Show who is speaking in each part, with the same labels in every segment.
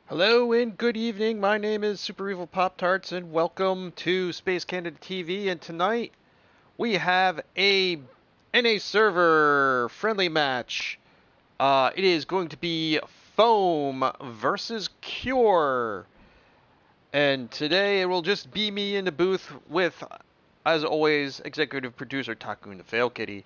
Speaker 1: Hello and good evening. My name is Super Evil Pop Tarts, and welcome to Space Canada TV. And tonight we have a NA server friendly match. It is going to be FoAm versus Cure. And today it will just be me in the booth with, as always, executive producer Takun the Fail Kitty.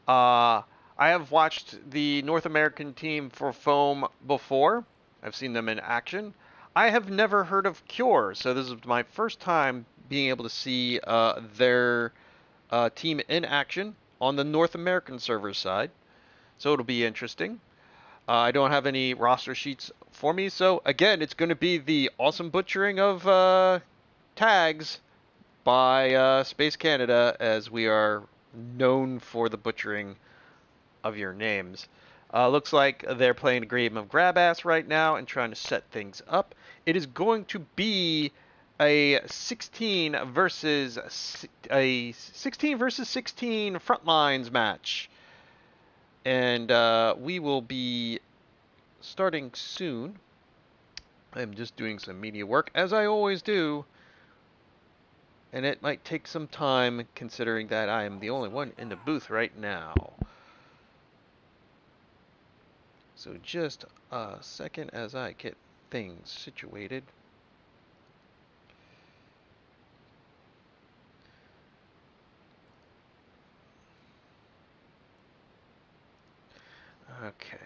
Speaker 1: Uh, I have watched the North American team for FoAm before. I've seen them in action. I have never heard of Cure, so this is my first time being able to see their team in action on the North American server side. So it'll be interesting. I don't have any roster sheets for me, so again, it's going to be the awesome butchering of tags by Space Canada, as we are known for the butchering of your names. Looks like they're playing a game of grab ass right now and trying to set things up. It is going to be a 16 versus 16 frontlines match, and we will be starting soon. I'm just doing some media work as I always do, and it might take some time considering that I am the only one in the booth right now. So just a second as I get things situated. Okay.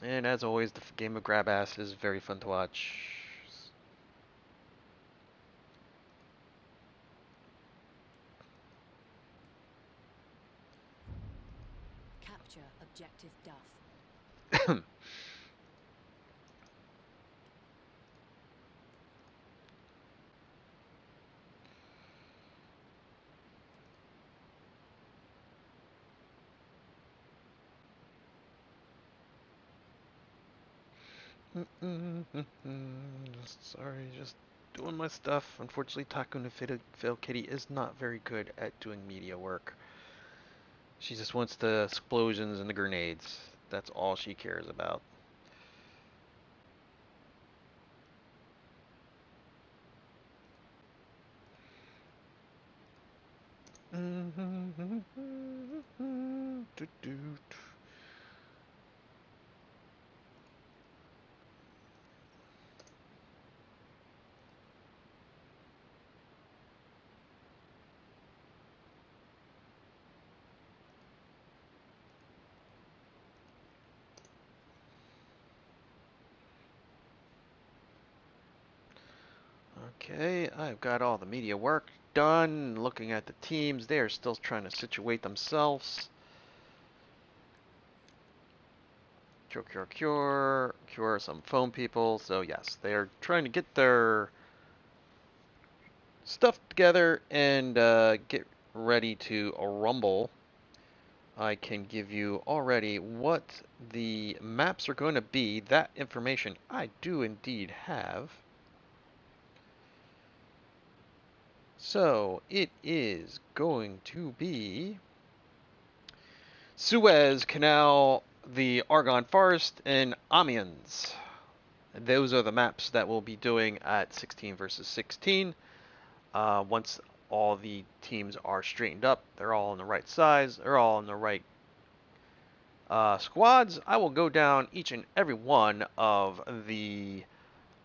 Speaker 1: And as always, the game of grab ass is very fun to watch.
Speaker 2: Capture objective Duff.
Speaker 1: Sorry, just doing my stuff. Unfortunately, Takun the Fail Kitty is not very good at doing media work. She just wants the explosions and the grenades. That's all she cares about. Okay, I've got all the media work done. Looking at the teams, they are still trying to situate themselves. Cure some phone people. So yes, they are trying to get their stuff together and get ready to rumble. I can give you already what the maps are going to be. That information I do indeed have. So it is going to be Suez Canal, the Argonne Forest, and Amiens. Those are the maps that we'll be doing at 16 versus 16. Once all the teams are straightened up, they're all in the right size, they're all in the right squads, I will go down each and every one of the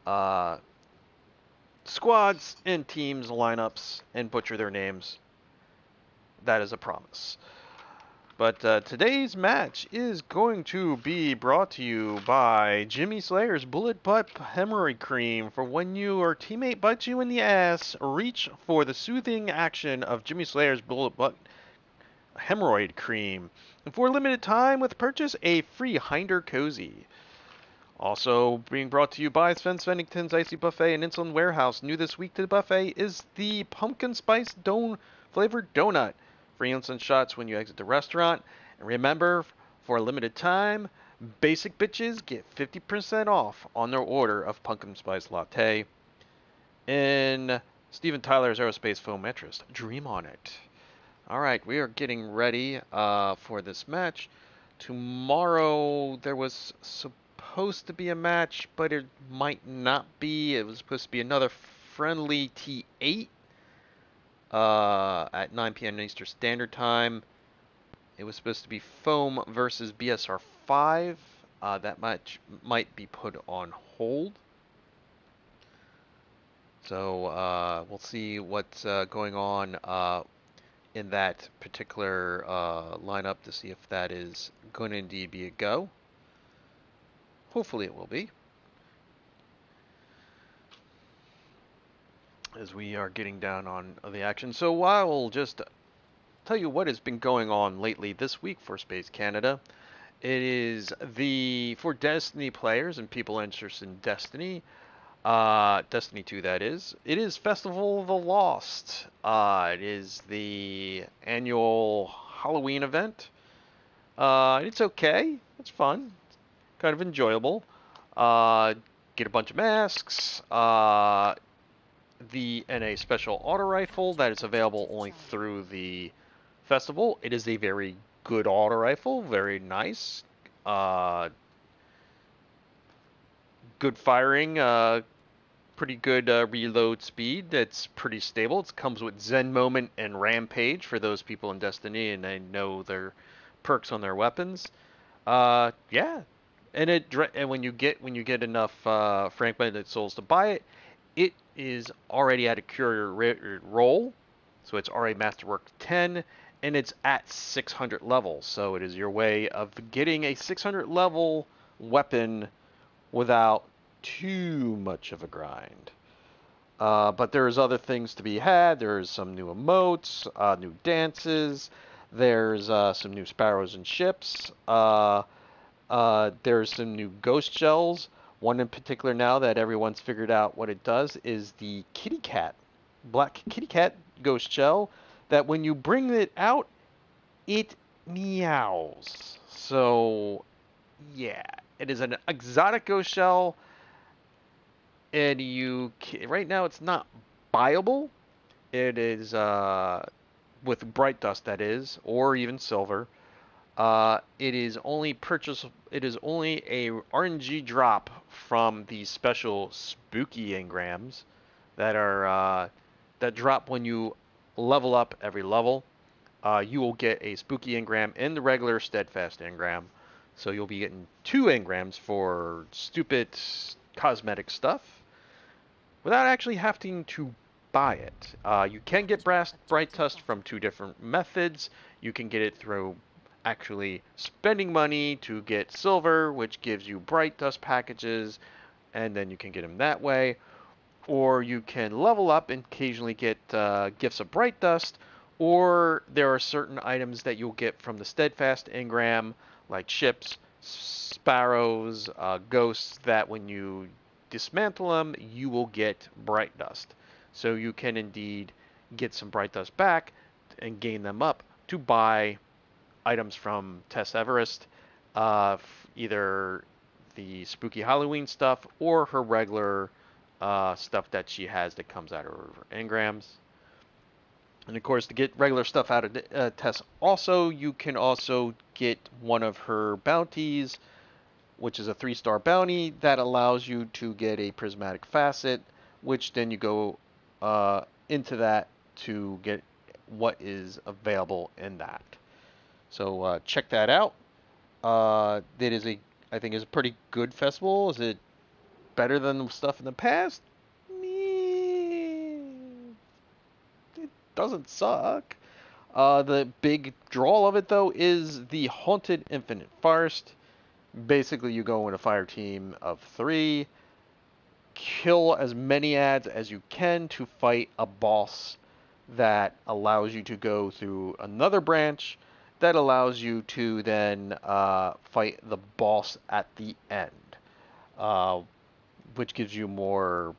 Speaker 1: uh, squads and teams lineups and butcher their names. That is a promise. But today's match is going to be brought to you by Jimmy Slayer's Bullet Butt Hemorrhoid Cream. For when your teammate bites you in the ass, reach for the soothing action of Jimmy Slayer's Bullet Butt Hemorrhoid Cream. And for a limited time, with purchase, a free Hinder Cozy. Also being brought to you by Sven Svennington's Icy Buffet and Insulin Warehouse. New this week to the buffet is the pumpkin spice flavored donut. Free insulin shots when you exit the restaurant. And remember, for a limited time, basic bitches get 50% off on their order of pumpkin spice latte. In Steven Tyler's Aerospace Foam Mattress, dream on it. All right, we are getting ready for this match. tomorrow there was supposed to be a match, but it might not be. It was supposed to be another friendly T8 at 9 p.m. Eastern Standard Time. It was supposed to be FoAm versus BSR 5. That match might be put on hold. So we'll see what's going on in that particular lineup to see if that is going to indeed be a go. Hopefully it will be, as we are getting down on the action. So I'll just tell you what has been going on lately this week for Space Canada. It is for Destiny players and people interested in Destiny. Destiny 2, that is. It is Festival of the Lost. It is the annual Halloween event. It's okay. It's fun. Kind of enjoyable. Get a bunch of masks. And a special auto rifle that is available only through the festival. It is a very good auto rifle. Very nice. Good firing. Pretty good reload speed. It's pretty stable. It comes with Zen Moment and Rampage for those people in Destiny and they know their perks on their weapons. Yeah, and when you get enough fragmented souls to buy it, it is already at a courier roll, so it's already Masterwork 10, and it's at 600 levels. So it is your way of getting a 600 level weapon without too much of a grind. But there's other things to be had. There's some new emotes, new dances. There's some new sparrows and ships. There's some new ghost shells. One in particular now that everyone's figured out what it does is the kitty cat, black kitty cat ghost shell. That when you bring it out, it meows. So, yeah, it is an exotic ghost shell. And right now it's not buyable. It is with bright dust, that is, or even silver. It is only a RNG drop from the special spooky engrams that drop when you level up every level. You will get a spooky engram and the regular steadfast engram. So you'll be getting 2 engrams for stupid cosmetic stuff without actually having to buy it. You can get bright dust from 2 different methods. You can get it through actually spending money to get silver, which gives you bright dust packages, and then you can get them that way. Or you can level up and occasionally get gifts of bright dust, or there are certain items that you'll get from the steadfast engram, like ships, sparrows, ghosts, that when you dismantle them, you will get bright dust. So you can indeed get some bright dust back and gain them up to buy items from Tess Everest, either the spooky Halloween stuff or her regular stuff that she has that comes out of her engrams. And of course, to get regular stuff out of Tess, also you can also get one of her bounties, which is a 3-star bounty that allows you to get a prismatic facet, which then you go into that to get what is available in that. So check that out. I think is a pretty good festival. Is it better than the stuff in the past? It doesn't suck. The big draw of it, though, is the Haunted Infinite Forest. Basically, you go in a fire team of 3, kill as many ads as you can to fight a boss that allows you to go through another branch that allows you to then fight the boss at the end, which gives you more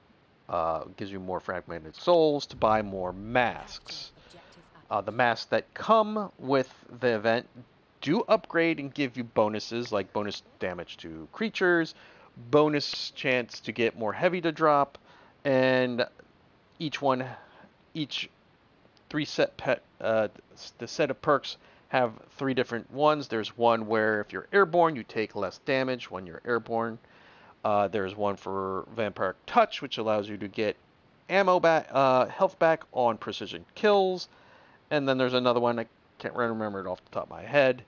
Speaker 1: fragmented souls to buy more masks. The masks that come with the event do upgrade and give you bonuses like bonus damage to creatures, bonus chance to get more heavy to drop, and each 3 set the set of perks have 3 different ones. There's one where if you're airborne, you take less damage when you're airborne. There's one for Vampiric Touch, which allows you to get ammo back, health back on precision kills. And then there's another one, I can't remember it off the top of my head,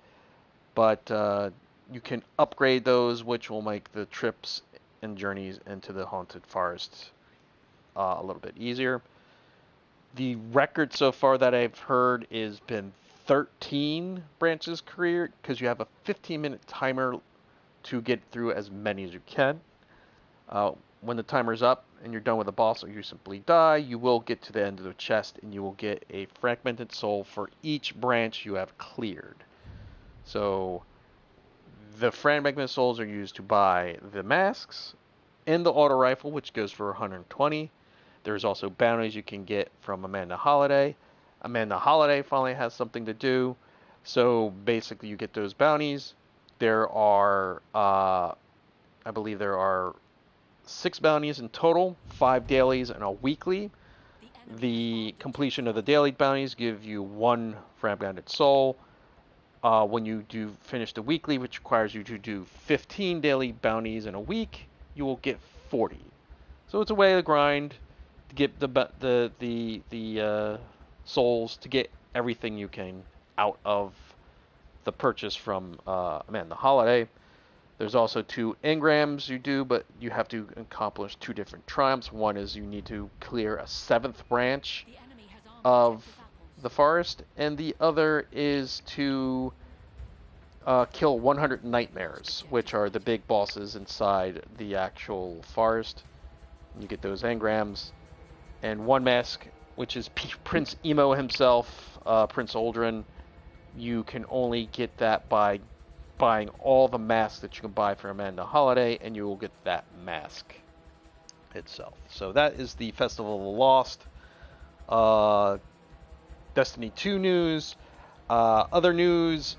Speaker 1: but you can upgrade those, which will make the trips and journeys into the Haunted Forest a little bit easier. The record so far that I've heard is been 13 branches cleared, because you have a 15-minute timer to get through as many as you can. When the timer's up and you're done with the boss or you simply die, you will get to the end of the chest and you will get a fragmented soul for each branch you have cleared. So the fragmented souls are used to buy the masks and the auto rifle, which goes for 120. There's also bounties you can get from Amanda Holiday. Amanda Holiday finally has something to do. So basically you get those bounties. There are, I believe there are 6 bounties in total, 5 dailies and a weekly. The completion of the daily bounties give you 1 fragmented soul. When you do finish the weekly, which requires you to do 15 daily bounties in a week, you will get 40. So it's a way to grind to get the souls to get everything you can out of the purchase from Amanda Holiday. There's also 2 engrams you do, but you have to accomplish 2 different triumphs. One is you need to clear a 7th branch of the forest, and the other is to kill 100 nightmares, which are the big bosses inside the actual forest. You get those engrams, and 1 mask, which is Prince Emo himself, Prince Aldrin. You can only get that by buying all the masks that you can buy for Amanda Holiday, and you will get that mask itself. So that is the Festival of the Lost. Destiny 2 news. Other news,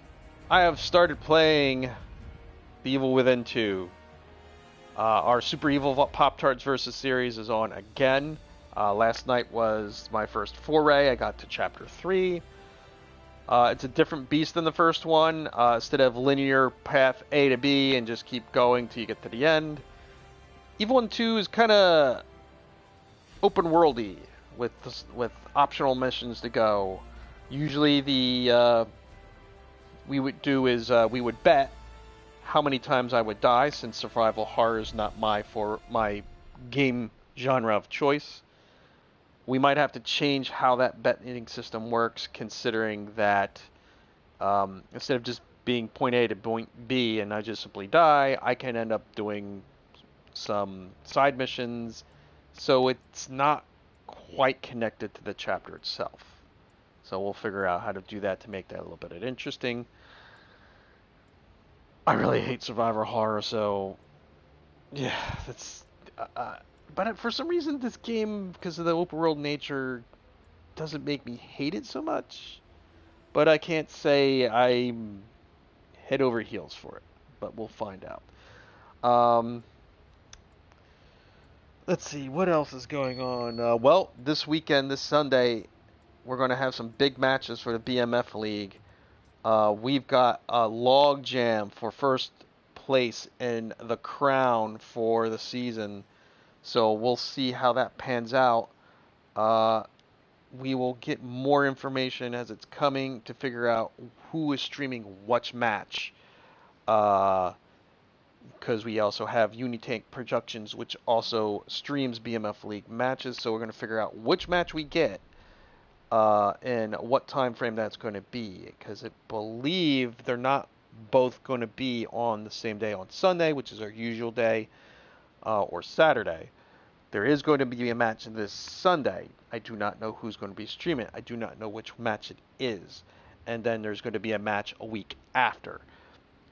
Speaker 1: I have started playing The Evil Within 2. Our Super Evil Pop-Tarts Versus series is on again. Last night was my first foray. I got to Chapter 3. It's a different beast than the first one. Instead of linear path A to B and just keep going till you get to the end, Evil Within 2 is kind of open worldy with optional missions to go. Usually we would bet how many times I would die, since survival horror is not my game genre of choice. We might have to change how that betting system works, considering that instead of just being point A to point B and I just simply die, I can end up doing some side missions, so it's not quite connected to the chapter itself. So we'll figure out how to do that to make that a little bit interesting. I really hate survivor horror, so yeah, that's. But for some reason, this game, because of the open world nature, doesn't make me hate it so much. But I can't say I'm head over heels for it. But we'll find out. Let's see, what else is going on? Well, this weekend, this Sunday, we're going to have some big matches for the BMF League. We've got a log jam for first place in the crown for the season. So we'll see how that pans out. We will get more information as it's coming to figure out who is streaming which match. Because we also have Unitank Productions, which also streams BMF League matches. So we're going to figure out which match we get and what time frame that's going to be. Because I believe they're not both going to be on the same day on Sunday, which is our usual day, or Saturday. There is going to be a match this Sunday. I do not know who's going to be streaming. I do not know which match it is. And then there's going to be a match a week after.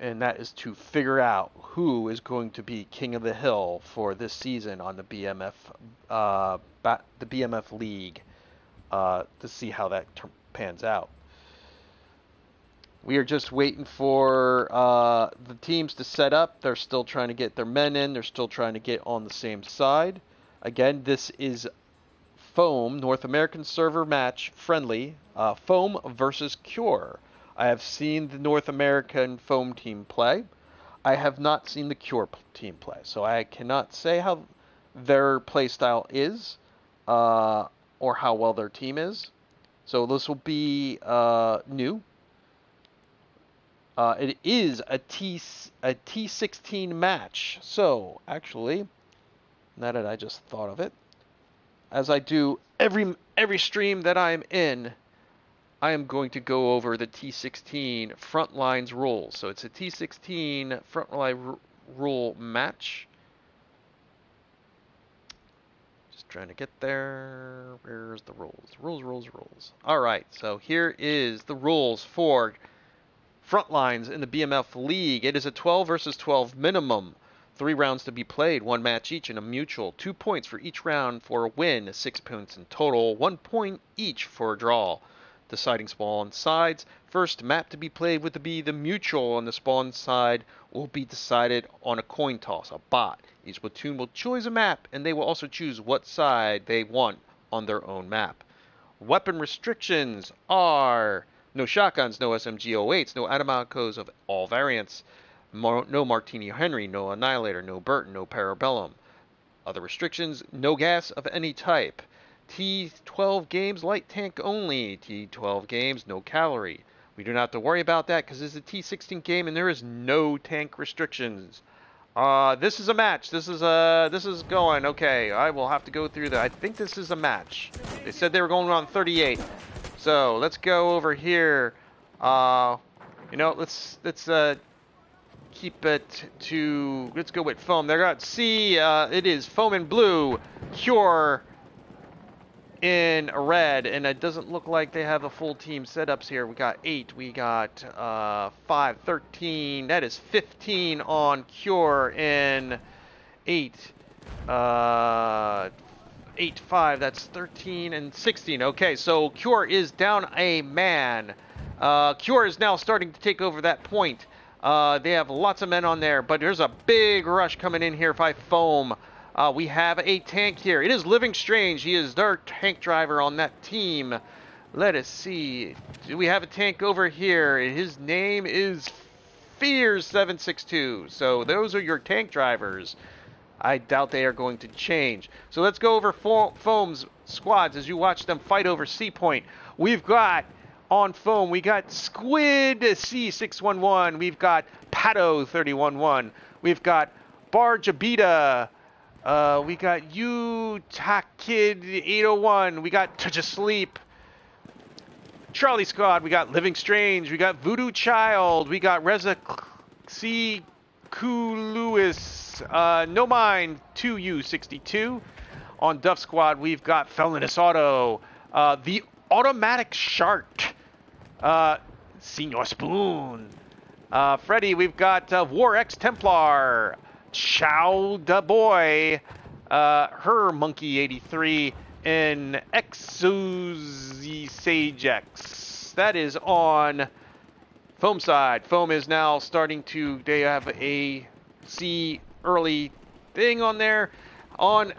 Speaker 1: And that is to figure out who is going to be King of the Hill for this season on the BMF League, to see how that pans out. We are just waiting for the teams to set up. They're still trying to get their men in. They're still trying to get on the same side. Again, this is FoAm, North American Server Match Friendly. FoAm versus Cure. I have seen the North American FoAm team play. I have not seen the Cure team play, so I cannot say how their play style is, or how well their team is. So this will be new. It is a T16 match. So actually, now that I just thought of it, as I do every stream that I'm in, I am going to go over the T16 Frontlines rules. So it's a T16 Frontline rule match. Just trying to get there. Where's the rules? Rules. All right, so here is the rules for Frontlines in the BMF League. It is a 12 versus 12 minimum. 3 rounds to be played, 1 match each in a mutual. 2 points for each round for a win, 6 points in total. 1 point each for a draw. Deciding spawn sides. First map to be played would be the mutual on the spawn side will be decided on a coin toss, a bot. Each platoon will choose a map, and they will also choose what side they want on their own map. Weapon restrictions are no shotguns, no SMG-08s, no Atomicos of all variants, no Martini Henry, no Annihilator, no Burton, no Parabellum. Other restrictions, no gas of any type. T12 games, light tank only. T12 games, no cavalry. We do not have to worry about that because it's a T16 game and there is no tank restrictions. This is a match. This is going. Okay, I will have to go through that. I think this is a match. They said they were going on 38. So let's go over here. Let's keep it to. Let's go with FoAm. They got C. It is FoAm in blue, Cure in red, and it doesn't look like they have a full team setups here. We got 8. We got 5, 13. That is 15 on Cure in 8. 8, 5, that's 13 and 16. Okay, so Cure is down a man. Cure is now starting to take over that point. They have lots of men on there, but there's a big rush coming in here by FoAm. We have a tank here. It is Living Strange. He is their tank driver on that team. Let us see. Do we have a tank over here? His name is Fears762. So those are your tank drivers. I doubt they are going to change. So let's go over FoAm's squads as you watch them fight over C Point. We've got, on FoAm, we got Squid C611. We've got Pato 311. We've got Barjabita. We got Utakid 801. We got Touch of Sleep. Charlie Squad. We got Living Strange. We got Voodoo Child. We got Reza C. Lewis. No Mind 2U62. On Duff Squad, we've got Felonious Auto. The Automatic Shark. Senior Spoon. Freddy, we've got War X Templar. Chow da Boy. Her Monkey 83. And Exozy Sagex. That is on FoAm side. FoAm is now starting to, they have a C early thing on there. On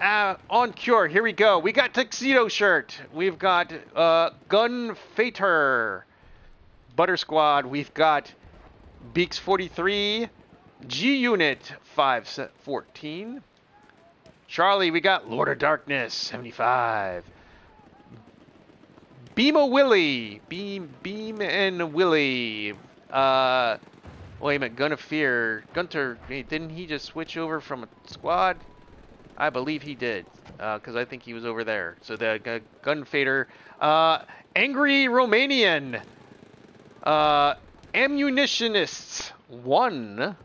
Speaker 1: Cure, here we go. We got Tuxedo Shirt. We've got Gun Fater. Butter Squad. We've got Beaks 43. G Unit 514. Charlie, we got Lord of Darkness 75. Beam and Willie. Wait a minute, Gun of Fear. Gunter, didn't he just switch over from a squad? I believe he did, because I think he was over there. So the Gun Fader. Angry Romanian. Ammunitionists 1.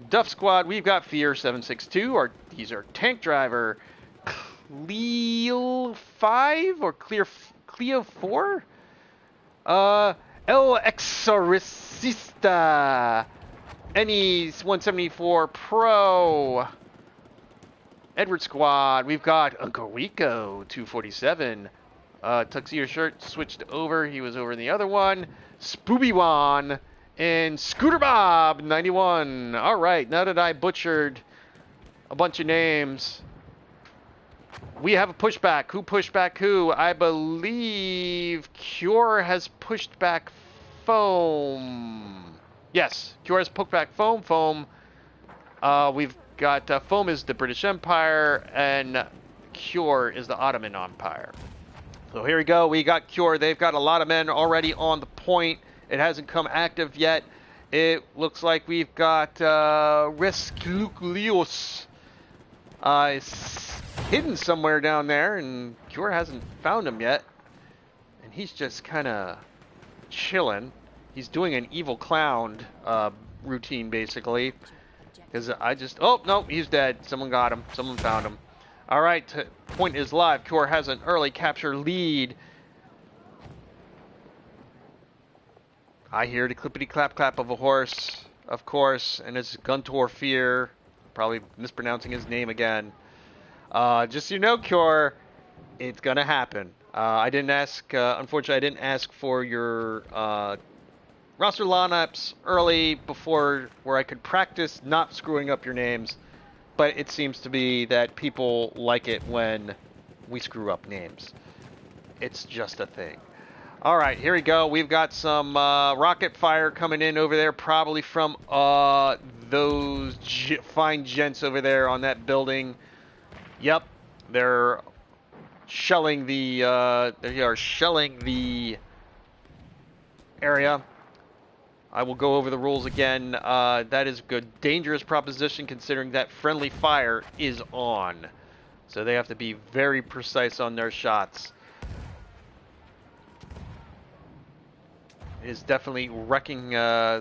Speaker 1: Duff Squad, we've got Fear 762. These are tank driver. Cleo 5 or Cleo 4? El Exorcista. Ennies 174 Pro. Edward Squad, we've got Uncle Rico 247. Tuxedo Shirt switched over. He was over in the other one. Spooby-Wan. And Scooter Bob 91. All right, now that I butchered a bunch of names, we have a pushback. Who pushed back who? I believe Cure has pushed back FoAm. Yes, Cure has poked back FoAm. We've got FoAm is the British Empire, and Cure is the Ottoman Empire. So here we go. We got Cure. They've got a lot of men already on the point. It hasn't come active yet. It looks like we've got Resclucleus is hidden somewhere down there, and Cure hasn't found him yet. And he's just kind of chilling. He's doing an evil clown routine, basically. Because oh, no, he's dead. Someone got him. Someone found him. All right, point is live. Cure has an early capture lead. I hear the clippity-clap-clap of a horse, of course, and it's Guntor Fear. Probably mispronouncing his name again. Just so you know, Cure, it's going to happen. I didn't ask, unfortunately, I didn't ask for your roster lineups early before where I could practice not screwing up your names, but it seems to be that people like it when we screw up names. It's just a thing. All right, here we go. We've got some rocket fire coming in over there, probably from those fine gents over there on that building. Yep, they're shelling the area. I will go over the rules again. That is a good, dangerous proposition considering that friendly fire is on. So they have to be very precise on their shots. It is definitely wrecking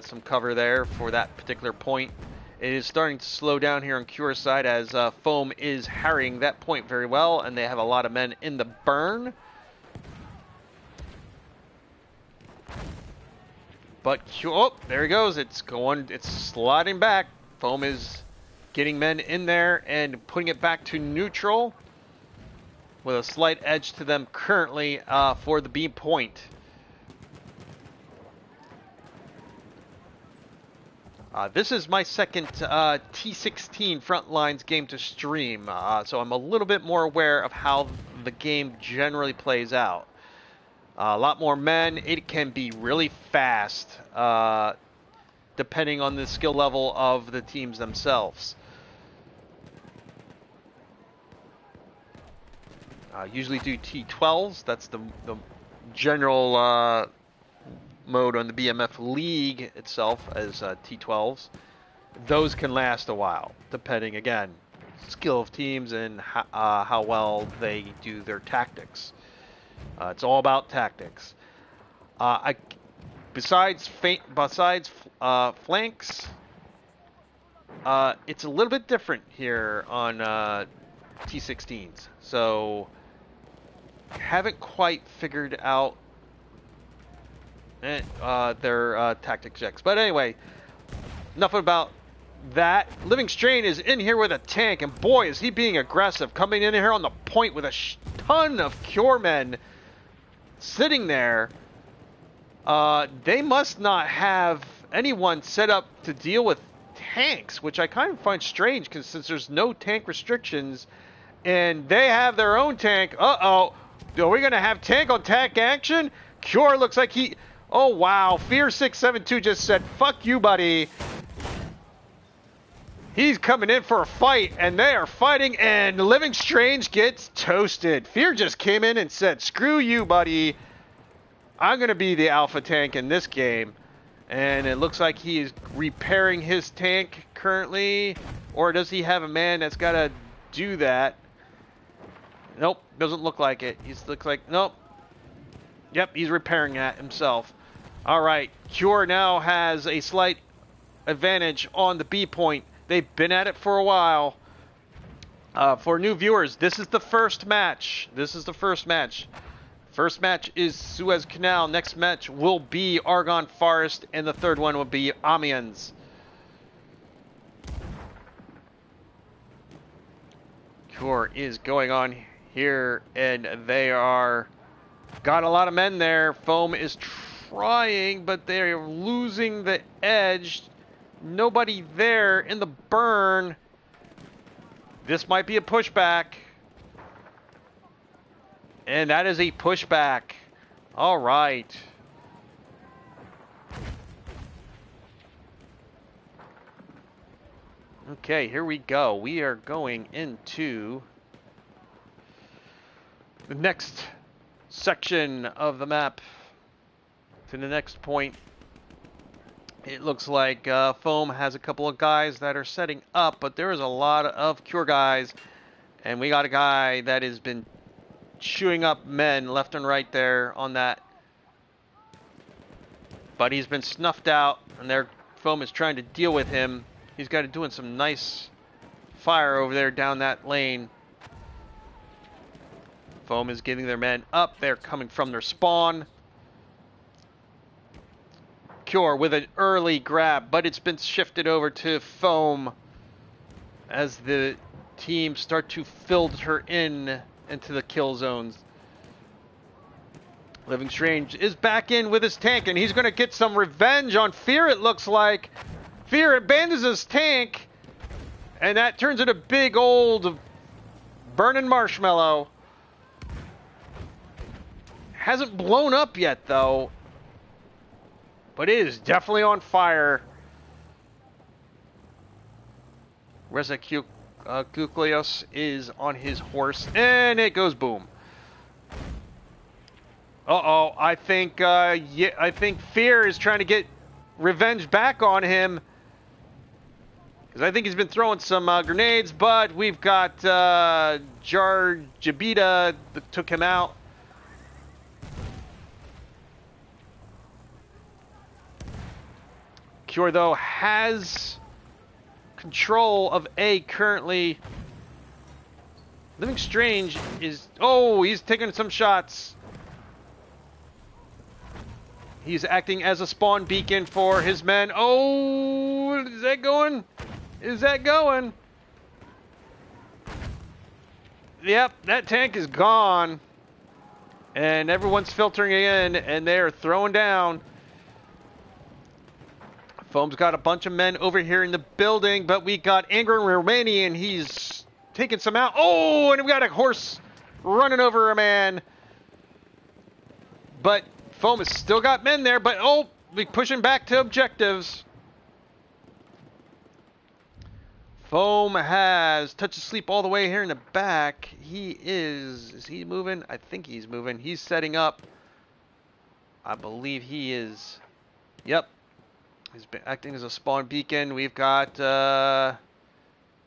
Speaker 1: some cover there for that particular point. It is starting to slow down here on Cure's side as FoAm is harrying that point very well, and they have a lot of men in the burn. But oh, there he goes. It's sliding back. FoAm is getting men in there and putting it back to neutral with a slight edge to them currently for the B point. This is my second T16 Frontlines game to stream, so I'm a little bit more aware of how the game generally plays out. A lot more men. It can be really fast, depending on the skill level of the teams themselves. Usually do T12s. That's the general mode on the BMF League itself as T12s. Those can last a while, depending, again, skill of teams and how well they do their tactics. It's all about tactics. Besides flanks, it's a little bit different here on T16s. So, haven't quite figured out their tactic checks. But anyway, enough about that. Living Strain is in here with a tank, and boy, is he being aggressive, coming in here on the point with a ton of Cure men sitting there. They must not have anyone set up to deal with tanks, which I kind of find strange, because since there's no tank restrictions, and they have their own tank. Uh-oh. Are we going to have tank on tank action? Cure looks like he... Oh, wow. Fear672 just said, fuck you, buddy. He's coming in for a fight, and they are fighting, and Living Strange gets toasted. Fear just came in and said, screw you, buddy. I'm going to be the alpha tank in this game. And it looks like he is repairing his tank currently. Or does he have a man that's got to do that? Nope, doesn't look like it. He looks like, nope. Yep, he's repairing that himself. All right, Cure now has a slight advantage on the B point. They've been at it for a while. For new viewers, this is the first match. First match is Suez Canal. Next match will be Argonne Forest, and the third one will be Amiens. Cure is going on here, and they are got a lot of men there. FoAm is trying, but they're losing the edge. Nobody there in the burn. This might be a pushback. And that is a pushback. All right. Okay, here we go. We are going into the next section of the map. To the next point. It looks like FoAm has a couple of guys that are setting up, but there is a lot of Cure guys. And we got a guy that has been chewing up men left and right there on that. But he's been snuffed out, and their FoAm is trying to deal with him. He's got it doing some nice fire over there down that lane. FoAm is getting their men up. They're coming from their spawn. Cure with an early grab, but it's been shifted over to FoAm as the team start to filter into the kill zones. Living Strange is back in with his tank, and he's going to get some revenge on Fear, it looks like. Fear abandons his tank, and that turns into big old burning marshmallow. Hasn't blown up yet, though. But it is definitely on fire. Reza Kuklios is on his horse, and it goes boom. Uh-oh, I think Fear is trying to get revenge back on him. Because I think he's been throwing some grenades, but we've got Jar Jabita that took him out. Cure, though, has control of A currently. Living Strange is... Oh, he's taking some shots. He's acting as a spawn beacon for his men. Oh, is that going? Is that going? Yep, that tank is gone. And everyone's filtering in, and they're throwing down. FoAm's got a bunch of men over here in the building, but we got Angry Romanian. He's taking some out. Oh, and we got a horse running over a man. But FoAm has still got men there, but oh, we pushing back to objectives. FoAm has Touch of Sleep all the way here in the back. Is he moving? I think he's moving. He's setting up. I believe he is. Yep. He's been acting as a spawn beacon. We've got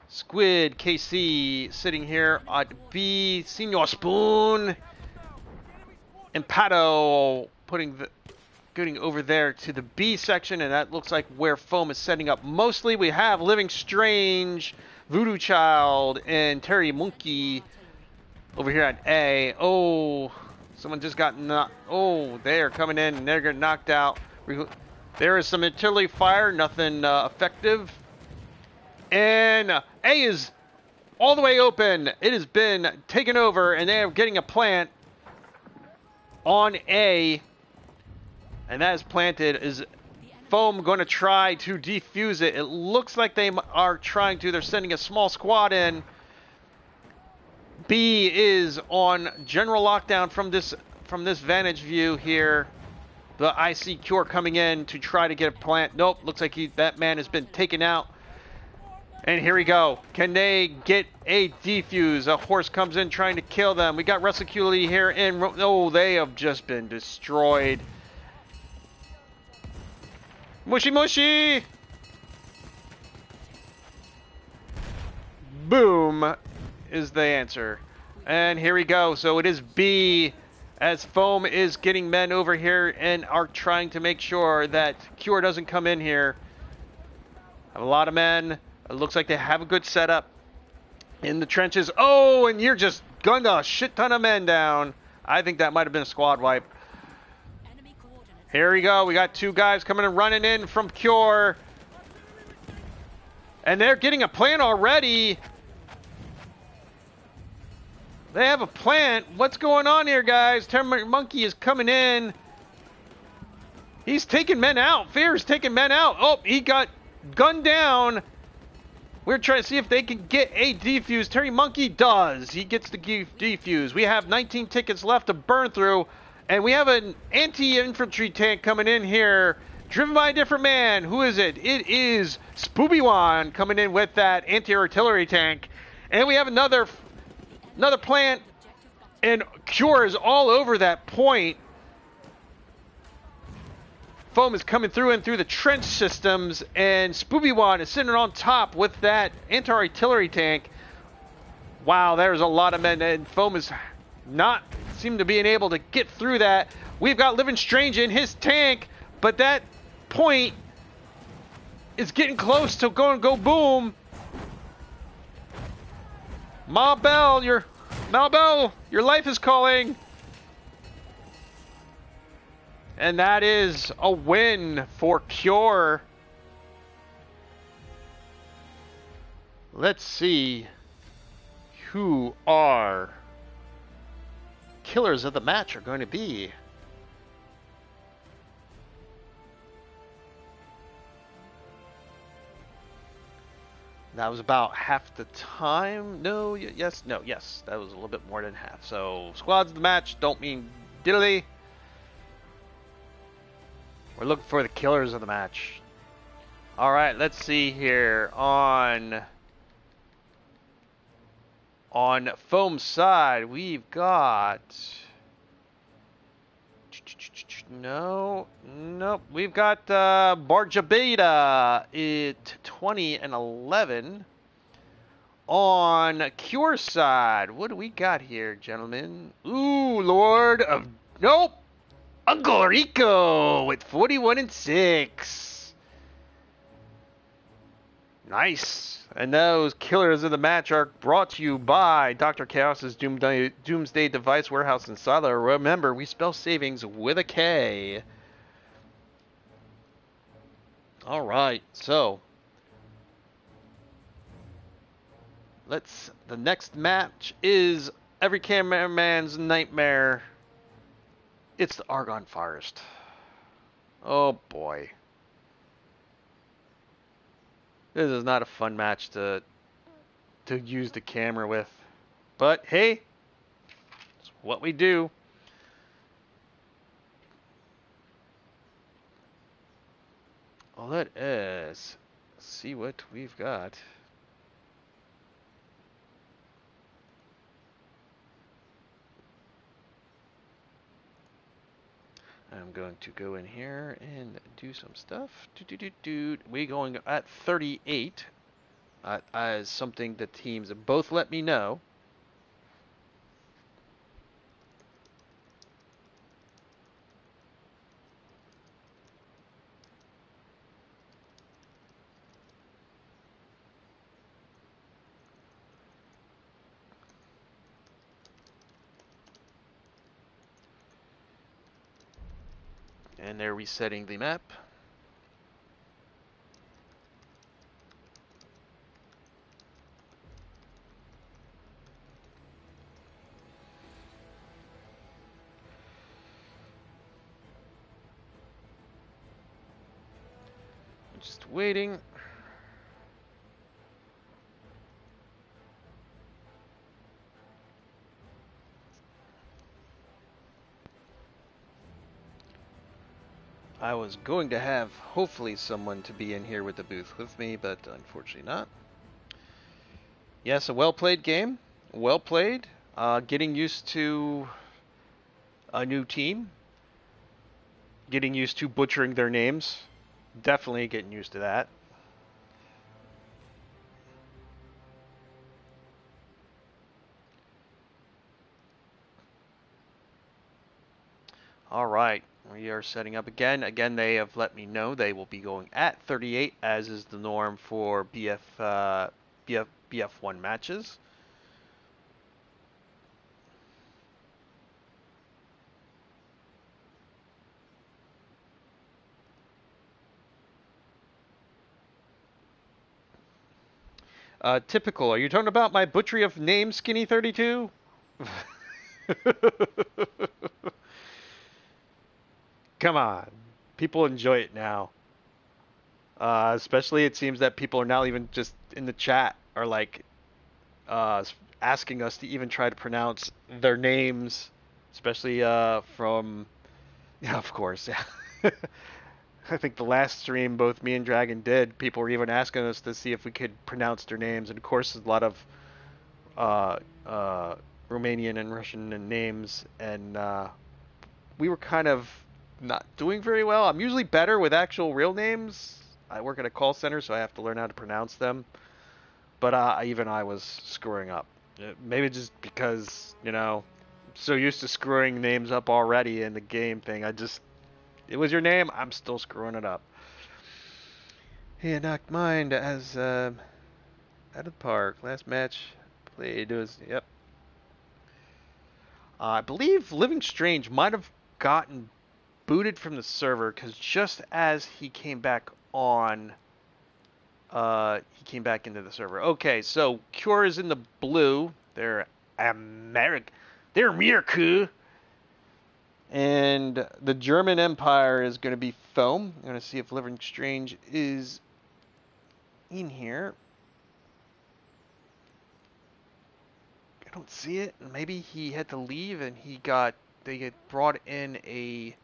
Speaker 1: Squid KC sitting here at B. Senior Spoon. And Pato getting over there to the B section, and that looks like where FoAm is setting up. Mostly we have Living Strange, Voodoo Child, and Terry Monkey over here at A. Oh, someone just got knocked. Oh, they are coming in, and they're getting knocked out. There is some artillery fire, nothing effective. And A is all the way open. It has been taken over, and they are getting a plant on A. And that is planted. Is FoAm going to try to defuse it? It looks like they are trying to. They're sending a small squad in. B is on general lockdown from this vantage view here. The IC Cure coming in to try to get a plant. Nope, looks like that man has been taken out. And here we go. Can they get a defuse? A horse comes in trying to kill them. We got Resiculi here in. Oh, they have just been destroyed. Mushy mushy! Boom is the answer. And here we go. So it is B. As FoAm is getting men over here and are trying to make sure that Cure doesn't come in here. Have a lot of men. It looks like they have a good setup in the trenches. Oh, and you're just gunned a shit ton of men down. I think that might have been a squad wipe. Here we go. We got two guys coming and running in from Cure. And they're getting a plant already. They have a plant. What's going on here, guys? Terry Monkey is coming in. He's taking men out. Fear's taking men out. Oh, he got gunned down. We're trying to see if they can get a defuse. Terry Monkey does. He gets the defuse. We have 19 tickets left to burn through. And we have an anti-infantry tank coming in here driven by a different man. Who is it? It is Spooby-Wan coming in with that anti-artillery tank. And we have another plant, and Cure is all over that point. FoAm is coming through and through the trench systems, and Spooby-Wan is sitting on top with that anti-artillery tank. Wow, there's a lot of men, and FoAm is not seem to be able to get through that. We've got Living Strange in his tank, but that point is getting close to go boom. Mabel, your life is calling. And that is a win for Cure. Let's see who our killers of the match are going to be. That was about half the time. No, yes, no, yes. That was a little bit more than half. So, squads of the match don't mean diddly. We're looking for the killers of the match. Alright, let's see here. On FoAm's side, we've got... Nope. We've got Barjabeda at 20 and 11. On Cure's side, what do we got here, gentlemen? Ooh, Lord of... Nope! Uncle Rico with 41 and 6. Nice. And those killers of the match are brought to you by Dr. Chaos's Doomsday Device Warehouse and Silo. Remember, we spell savings with a K. Alright, so the next match is every cameraman's nightmare. It's the Argon Forest. Oh boy. This is not a fun match to use the camera with. But hey, it's what we do. Let us see what we've got. I'm going to go in here and do some stuff. We're going at 38 as something the teams have both let me know. And they're resetting the map. Just waiting. I was going to have hopefully someone to be in here with the booth with me, but unfortunately not. Yes, a well-played game. Well played. Getting used to a new team. Getting used to butchering their names. Definitely getting used to that. All right. We are setting up again. Again, they have let me know they will be going at 38, as is the norm for BF1 matches. Typical. Are you talking about my butchery of names, Skinny 32? Come on. People enjoy it now. Especially it seems that people are now even just in the chat are like asking us to even try to pronounce their names, especially from, yeah, of course, yeah. I think the last stream both me and Dragon did, people were even asking us to see if we could pronounce their names, and of course, a lot of uh, uh, Romanian and Russian names, and we were kind of not doing very well. I'm usually better with actual real names. I work at a call center, so I have to learn how to pronounce them. But even I was screwing up. Maybe just because, so used to screwing names up already in the game thing. It was your name, I'm still screwing it up. He knocked mine as out of the park. Last match played was, yep. I believe Living Strange might have gotten booted from the server because just as he came back on, he came back into the server. Okay, so Cure is in the blue. They're America. And the German Empire is going to be FoAm. I'm going to see if Living Strange is in here. I don't see it. Maybe he had to leave and they had brought in a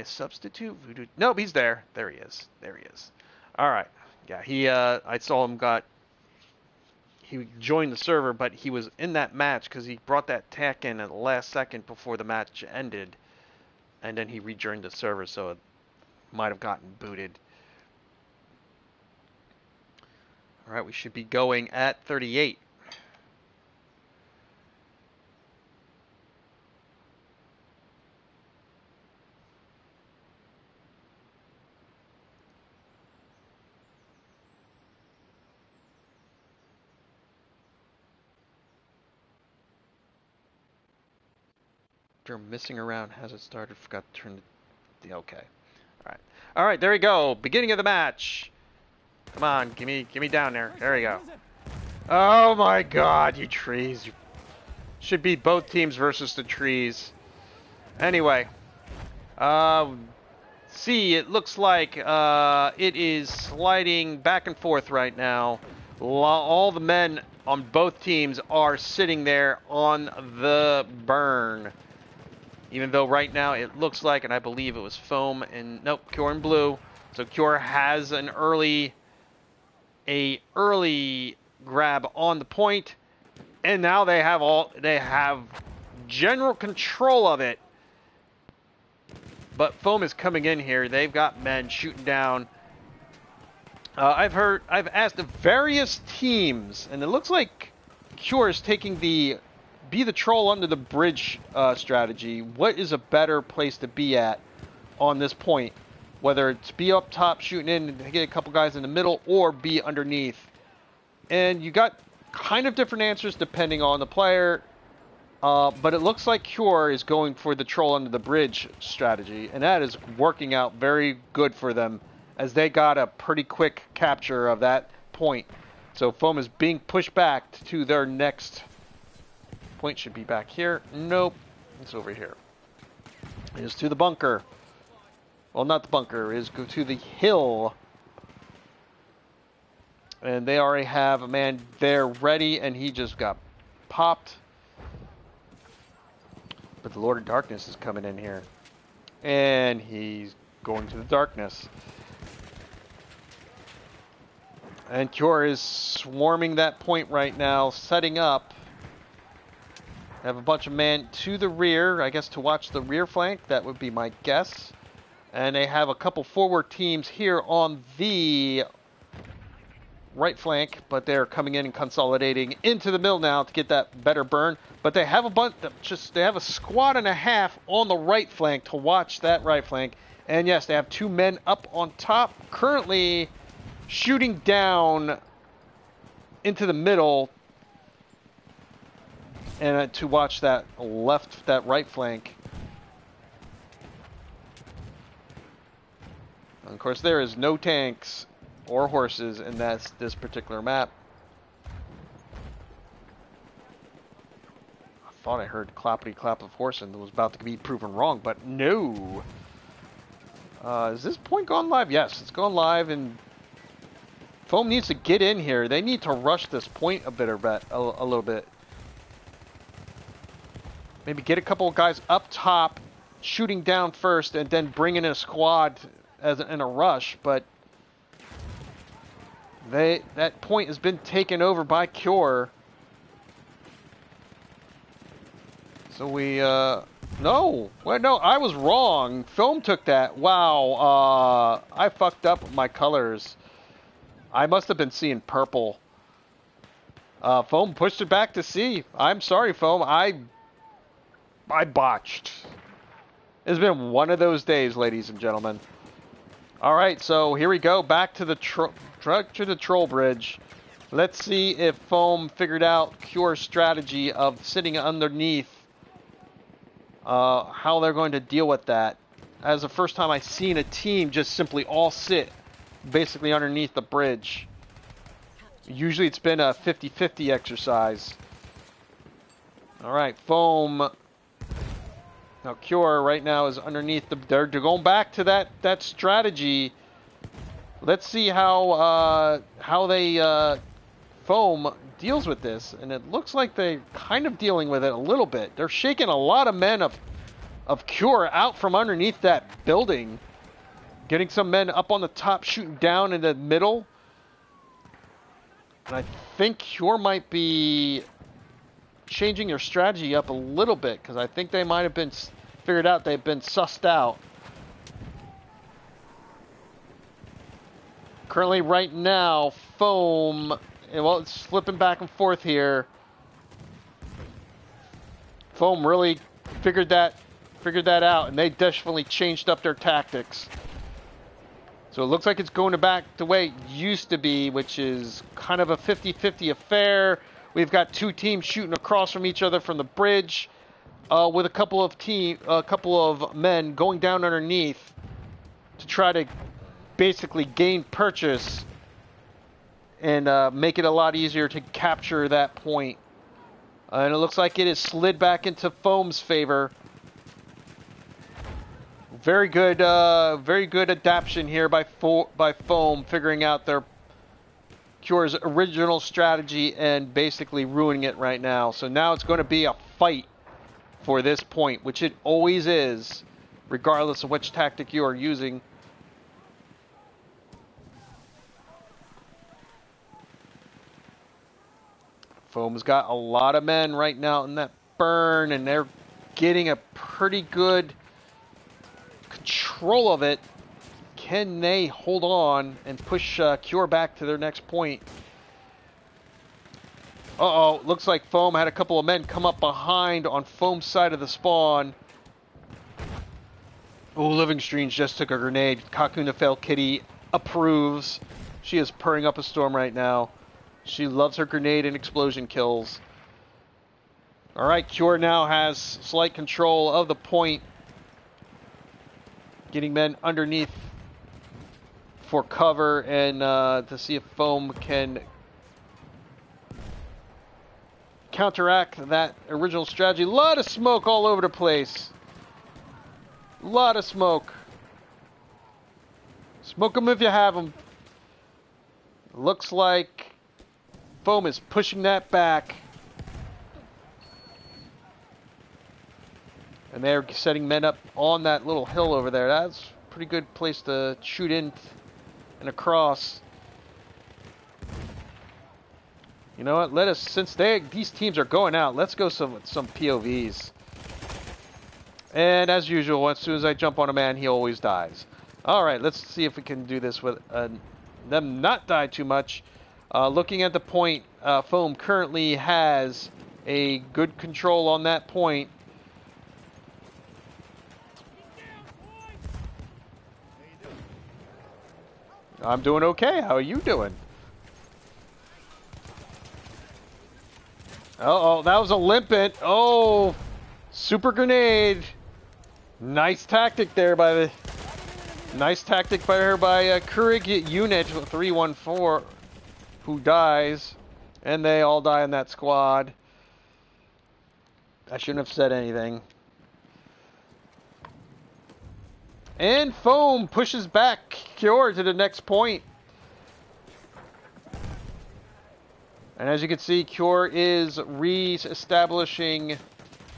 Speaker 1: substitute. Nope, he's there. There he is. All right. Yeah, I saw him he joined the server, but he was in that match because he brought that tech in at the last second before the match ended, and then he rejoined the server, so it might have gotten booted. All right, we should be going at 38. They're missing around. Has it started? Forgot to turn the okay. All right, there we go. Beginning of the match. Come on, give me down there. There we go. Oh my God, you trees! Should be both teams versus the trees. Anyway, see, it looks like it is sliding back and forth right now. All the men on both teams are sitting there on the burn. Even though right now it looks like, and I believe it was FoAm and nope, Cure in blue. So Cure has an early grab on the point, and now they have general control of it. But FoAm is coming in here. They've got men shooting down. I've asked various teams, and it looks like Cure is taking the be the troll under the bridge strategy. What is a better place to be at on this point? Whether it's be up top shooting in and get a couple guys in the middle, or be underneath. And you got kind of different answers depending on the player. But it looks like Cure is going for the troll under the bridge strategy, and that is working out very good for them, as they got a pretty quick capture of that point. So FoAm is being pushed back to their next point. Should be back here. Nope, it's over here. It is to the bunker. Well, not the bunker. It is go to the hill. And they already have a man there ready, and he just got popped. But the Lord of Darkness is coming in here. And he's going to the darkness. And Cure is swarming that point right now, setting up. Have a bunch of men to the rear, I guess to watch the rear flank. That would be my guess. And they have a couple forward teams here on the right flank, but they're coming in and consolidating into the middle now to get that better burn. But they have they have a squad and a half on the right flank to watch that right flank. And yes, they have two men up on top, currently shooting down into the middle, and to watch that right flank. And of course, there is no tanks or horses in this particular map. I thought I heard clappity clap of horse and it was about to be proven wrong, but no. Is this point gone live? Yes, it's gone live, and FoAm needs to get in here. They need to rush this point a little bit. Maybe get a couple of guys up top shooting down first and then bringing in a squad in a rush, but that point has been taken over by Cure. So we, no, well, no, I was wrong. FoAm took that. Wow, I fucked up my colors. I must have been seeing purple. FoAm pushed it back to C. I'm sorry, FoAm. I botched. It's been one of those days, ladies and gentlemen. All right, so here we go. Back to the troll bridge. Let's see if FoAm figured out Cure's strategy of sitting underneath. How they're going to deal with that. As the first time I've seen a team just simply all sit basically underneath the bridge. Usually it's been a 50-50 exercise. Alright, FoAm. Now Cure right now is underneath the... They're going back to that strategy. Let's see how they... FoAm deals with this, and it looks like they're kind of dealing with it a little bit. They're shaking a lot of men of Cure out from underneath that building. Getting some men up on the top, shooting down in the middle. And I think Cure might be changing their strategy up a little bit, because I think they might have been figured out they've been sussed out. Currently, right now, FoAm, well, it's flipping back and forth here. FoAm really figured that out, and they definitely changed up their tactics. So it looks like it's going back the way it used to be, which is kind of a 50-50 affair. We've got two teams shooting across from each other from the bridge, with a couple of men going down underneath to try to basically gain purchase and make it a lot easier to capture that point. And it looks like it is slid back into FoAm's favor. Very good adaptation here by FoAm, figuring out their Cure's original strategy and basically ruining it right now. So now it's going to be a fight for this point, which it always is, regardless of which tactic you are using. FoAm's got a lot of men right now in that burn, and they're getting a pretty good control of it. Can they hold on and push Cure back to their next point? Uh-oh, looks like FoAm had a couple of men come up behind on FoAm's side of the spawn. Oh, Living Streams just took a grenade. Kakuna Fail Kitty approves. She is purring up a storm right now. She loves her grenade and explosion kills. Alright, Cure now has slight control of the point. Getting men underneath for cover and to see if FoAm can counteract that original strategy. A lot of smoke all over the place. A lot of smoke. Smoke them if you have them. Looks like FoAm is pushing that back. And they're setting men up on that little hill over there. That's a pretty good place to shoot in and across. You know what? Since these teams are going out, let's go some POVs. And as usual, as soon as I jump on a man, he always dies. All right, let's see if we can do this with them not die too much. Looking at the point, FoAm currently has a good control on that point. I'm doing okay. How are you doing? Uh-oh, that was a limpet. Oh, super grenade. Nice tactic there by her by Kurig Unit 314, who dies, and they all die in that squad. I shouldn't have said anything. And FoAm pushes back Cure to the next point. And as you can see, Cure is re-establishing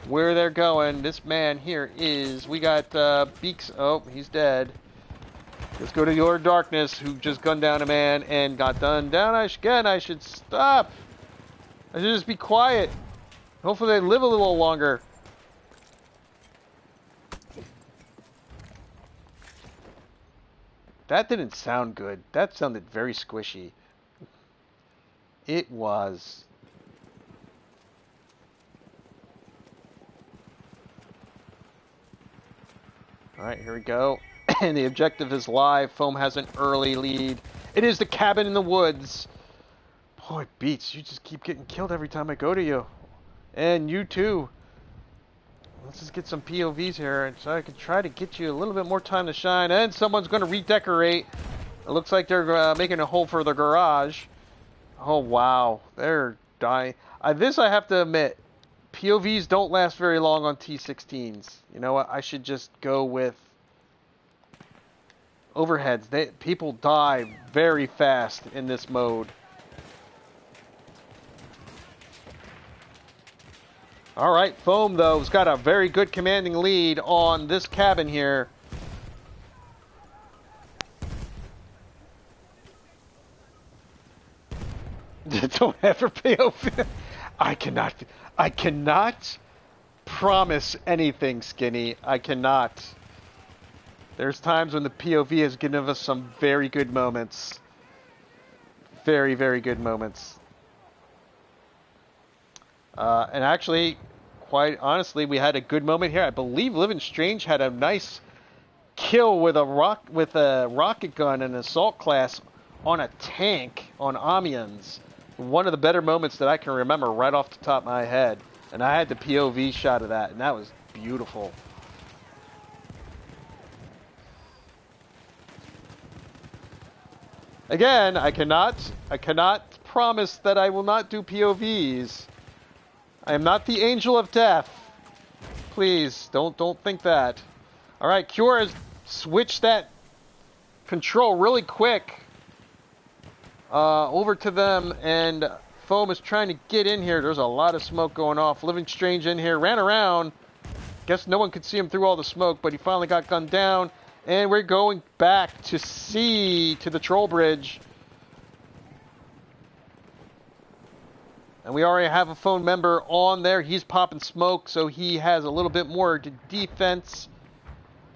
Speaker 1: where they're going. This man here is... We got Beaks... Oh, he's dead. Let's go to the Order of Darkness, who just gunned down a man and got done down. Again, I should stop. I should just be quiet. Hopefully they live a little longer. That didn't sound good. That sounded very squishy. It was. Alright, here we go. And the objective is live. FoAm has an early lead. It is the cabin in the woods. Boy, Beats, you just keep getting killed every time I go to you. And you too. Let's just get some POVs here so I can try to get you a little bit more time to shine. And someone's going to redecorate. It looks like they're making a hole for the garage. Oh, wow. They're dying. This I have to admit. POVs don't last very long on T16s. You know what? I should just go with overheads. People die very fast in this mode. Alright, FoAm, though, has got a very good commanding lead on this cabin here. Don't ever POV. I cannot promise anything, Skinny. I cannot. There's times when the POV has given us some very good moments. Very, very good moments. And actually, quite honestly, we had a good moment here. I believe Living Strange had a nice kill with a rocket gun and an assault class on a tank on Amiens. One of the better moments that I can remember right off the top of my head. And I had the POV shot of that, and that was beautiful. Again, I cannot promise that I will not do POVs. I am not the angel of death. Please, don't think that. Alright, Cure has switched that control really quick over to them, and FoAm is trying to get in here. There's a lot of smoke going off. Living Strange in here, ran around. Guess no one could see him through all the smoke, but he finally got gunned down. And we're going back to the troll bridge. And we already have a FoAm member on there. He's popping smoke, so he has a little bit more to defense.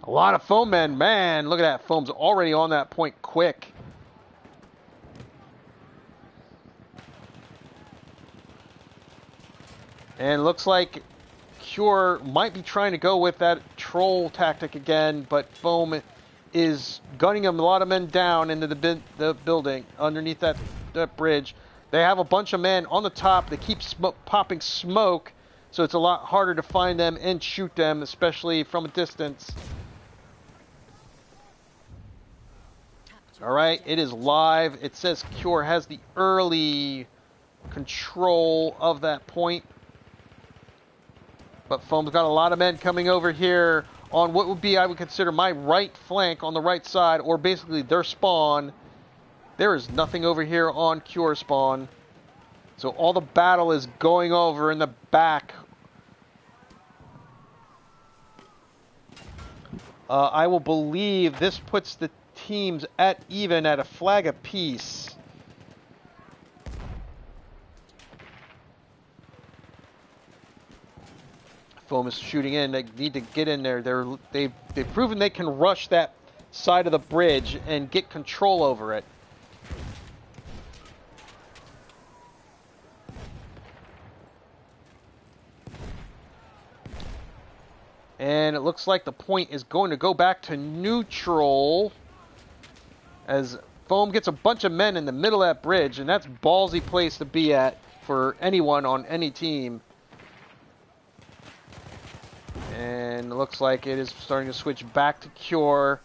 Speaker 1: A lot of FoAm men. Man, look at that. FoAm's already on that point quick. And looks like Cure might be trying to go with that troll tactic again, but FoAm is gunning him a lot of men down into the building underneath that bridge. They have a bunch of men on the top. They keep popping smoke, so it's a lot harder to find them and shoot them, especially from a distance. All right, it is live. It says Cure has the early control of that point. But FoAm's got a lot of men coming over here on what would be, I would consider, my right flank on the right side, or basically their spawn. There is nothing over here on Cure spawn. So all the battle is going over in the back. I will believe this puts the teams at even at a flag apiece. FoAm is shooting in. They need to get in there. They've proven they can rush that side of the bridge and get control over it. And it looks like the point is going to go back to neutral as FoAm gets a bunch of men in the middle of that bridge, and that's a ballsy place to be at for anyone on any team. And it looks like it is starting to switch back to Cure.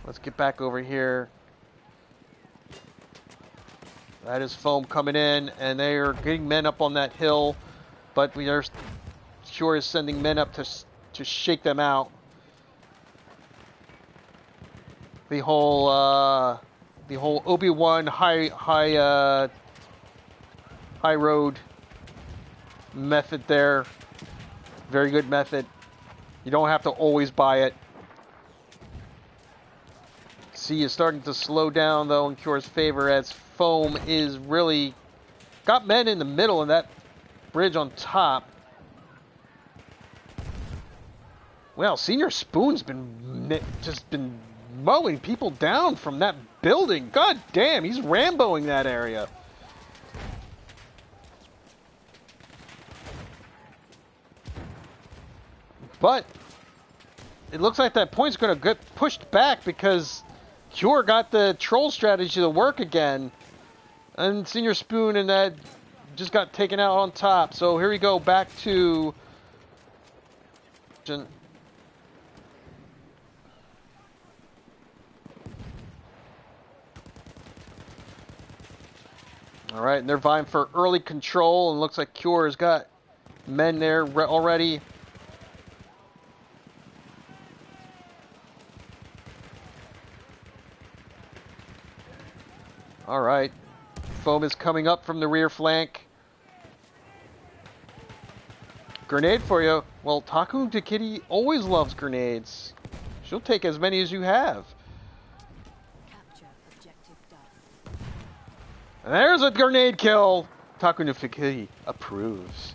Speaker 1: Let's get back over here. That is FoAm coming in, and they are getting men up on that hill, but Cure is sending men up to shake them out. The whole Obi-Wan high road method there. Very good method. You don't have to always buy it. C is starting to slow down, though, in Cure's favor, as FoAm is really got men in the middle and that bridge on top. Well, Senior Spoon's just been mowing people down from that building. God damn, he's Ramboing that area. But it looks like that point's going to get pushed back because Cure got the troll strategy to work again. And Senior Spoon and that just got taken out on top. So here we go, back to... Alright, and they're vying for early control, and looks like Cure has got men there already. Alright, FoAm is coming up from the rear flank. Grenade for you. Well, Taku Kitty always loves grenades. She'll take as many as you have. And there's a grenade kill! Taku no Fikiri approves.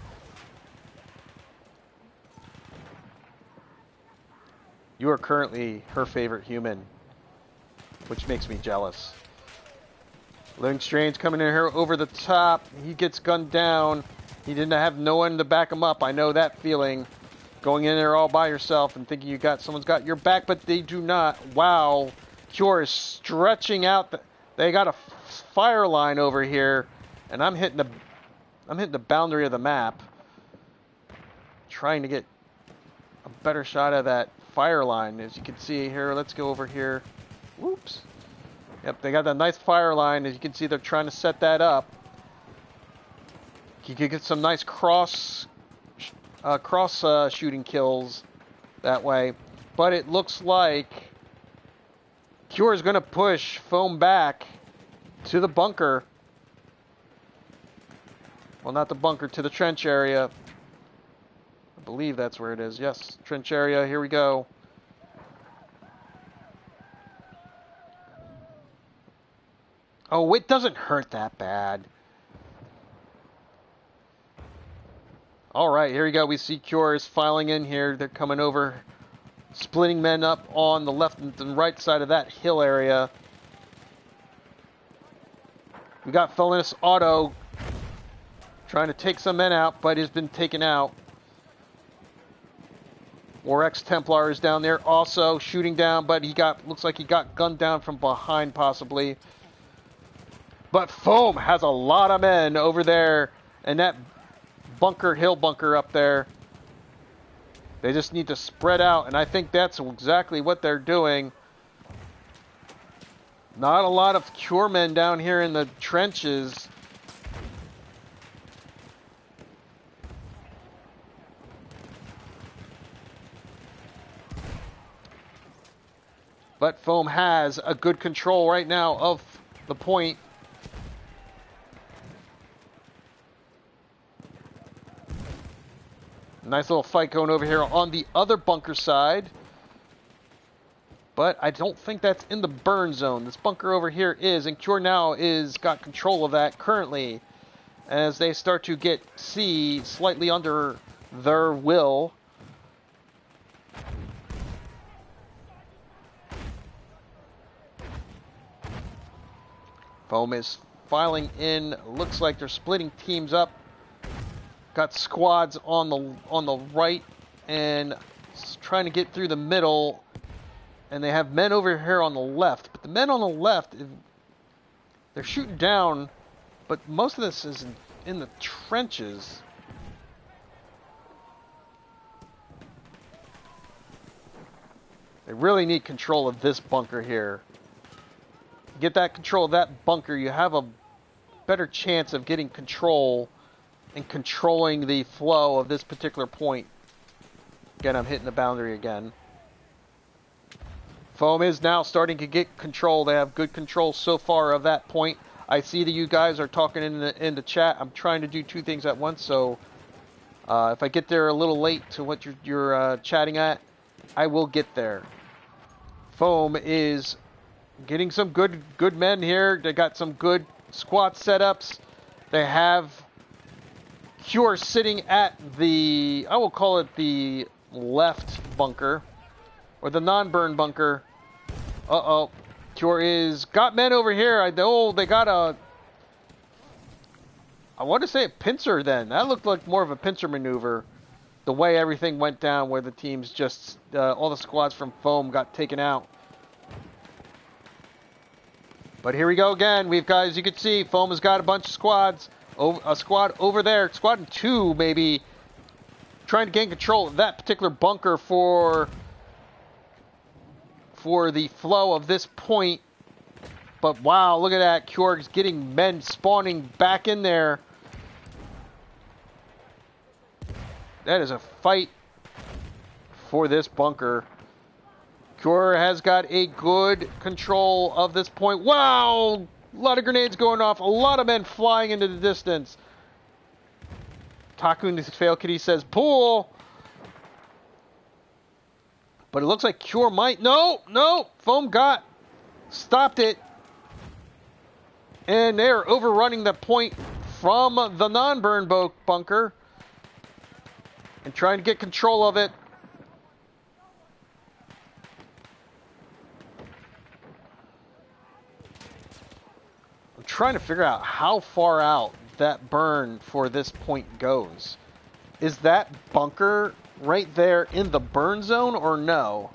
Speaker 1: You are currently her favorite human, which makes me jealous. Living Strange coming in here over the top. He gets gunned down. He didn't have no one to back him up. I know that feeling. Going in there all by yourself and thinking someone's got your back, but they do not. Wow. Cure is stretching out. They got a fire line over here, and I'm hitting the boundary of the map, trying to get a better shot of that fire line. As you can see here, let's go over here. Whoops. Yep, they got that nice fire line. As you can see, they're trying to set that up. You could get some nice cross shooting kills that way, but it looks like Cure is going to push FoAm back to the bunker. Well, not the bunker, to the trench area. I believe that's where it is. Yes, trench area. Here we go. Oh, it doesn't hurt that bad. Alright, here we go. We see Cure is filing in here. They're coming over, splitting men up on the left and right side of that hill area. We got Felonious Auto trying to take some men out, but has been taken out. War Templar is down there also shooting down, but looks like he got gunned down from behind possibly. But FoAm has a lot of men over there, and that hill bunker up there. They just need to spread out, and I think that's exactly what they're doing. Not a lot of Cure men down here in the trenches. But FoAm has a good control right now of the point. Nice little fight going over here on the other bunker side. But I don't think that's in the burn zone. This bunker over here is, and Cure now is got control of that currently as they start to get C slightly under their will. FoAm is filing in. Looks like they're splitting teams up. Got squads on the right and trying to get through the middle, and they have men over here on the left. But the men on the left, they're shooting down, but most of this is in the trenches. They really need control of this bunker here. Get that control of that bunker, you have a better chance of getting control and controlling the flow of this particular point. Again, I'm hitting the boundary again. FoAm is now starting to get control. They have good control so far of that point. I see that you guys are talking in the chat. I'm trying to do two things at once, so If I get there a little late to what you're chatting at, I will get there. FoAm is getting some good men here. They got some good squat setups. They have Cure sitting at the, I will call it the left bunker, or the non-burn bunker. Uh-oh. Cure is got men over here. I know they got a, I want to say a pincer then. That looked like more of a pincer maneuver. The way everything went down, where the teams just, all the squads from FoAm got taken out. But here we go again. We've got, as you can see, FoAm has got a bunch of squads. A squad over there, squad in 2 maybe, trying to gain control of that particular bunker for the flow of this point. But wow, look at that. Kjorg's getting men spawning back in there. That is a fight for this bunker. Kjorg has got a good control of this point. Wow! A lot of grenades going off. A lot of men flying into the distance. Takun Fail Kitty says, pool! But it looks like Cure might... No! FoAm stopped it. And they're overrunning the point from the non-burn bunker. And trying to get control of it. I'm trying to figure out how far out that burn for this point goes. Is that bunker right there in the burn zone or no?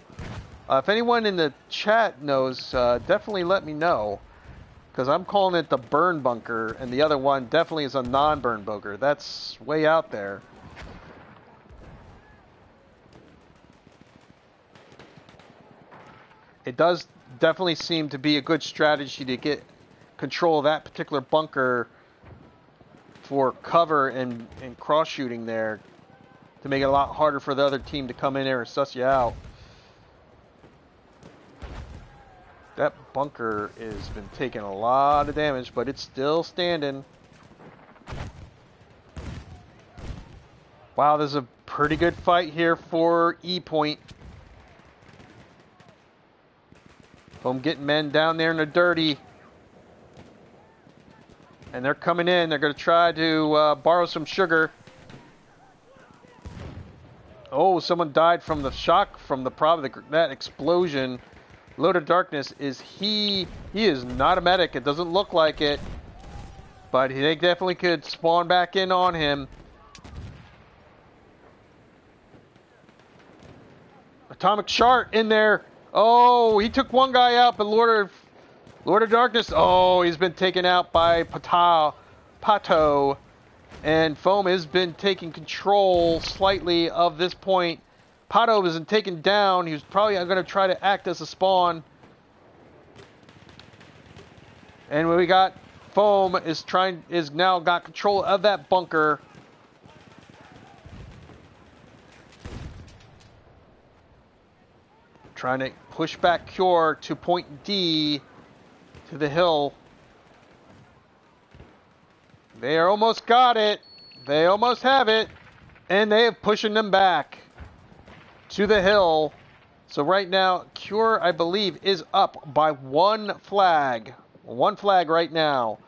Speaker 1: If anyone in the chat knows, definitely let me know. Because I'm calling it the burn bunker, and the other one definitely is a non-burn bunker. That's way out there. It does definitely seem to be a good strategy to get control of that particular bunker for cover and cross shooting there, to make it a lot harder for the other team to come in there and suss you out. That bunker has been taking a lot of damage, but it's still standing. Wow, there's a pretty good fight here for E point. FoAm getting men down there in the dirty. And they're coming in. They're going to try to borrow some sugar. Oh, someone died from the shock from that explosion. Load of Darkness is he is not a medic. It doesn't look like it. But they definitely could spawn back in on him. Atomic Shart in there. Oh, he took one guy out, but Lord of Darkness, oh, he's been taken out by Pato. And FoAm has been taking control slightly of this point. Pato isn't taken down. He was probably going to try to act as a spawn. And we got FoAm is now got control of that bunker. Trying to push back Cure to point D to the hill. They almost got it. They almost have it. And they are pushing them back to the hill. So right now, Cure, I believe, is up by 1 flag. 1 flag right now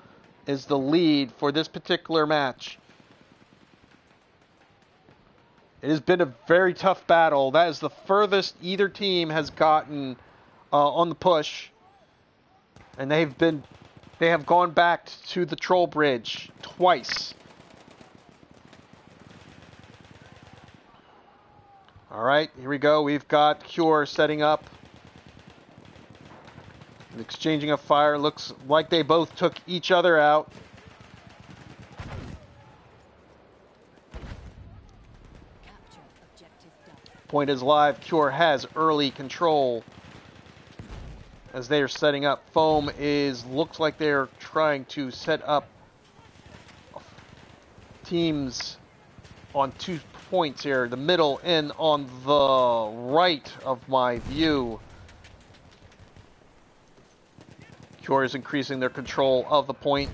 Speaker 1: is the lead for this particular match. It has been a very tough battle. That is the furthest either team has gotten on the push. And they have gone back to the troll bridge twice. All right, here we go. We've got Cure setting up. Exchanging a fire. Looks like they both took each other out. Point is live. Cure has early control as they are setting up. FoAm looks like they're trying to set up teams on 2 points here, the middle and on the right of my view. Cure is increasing their control of the point.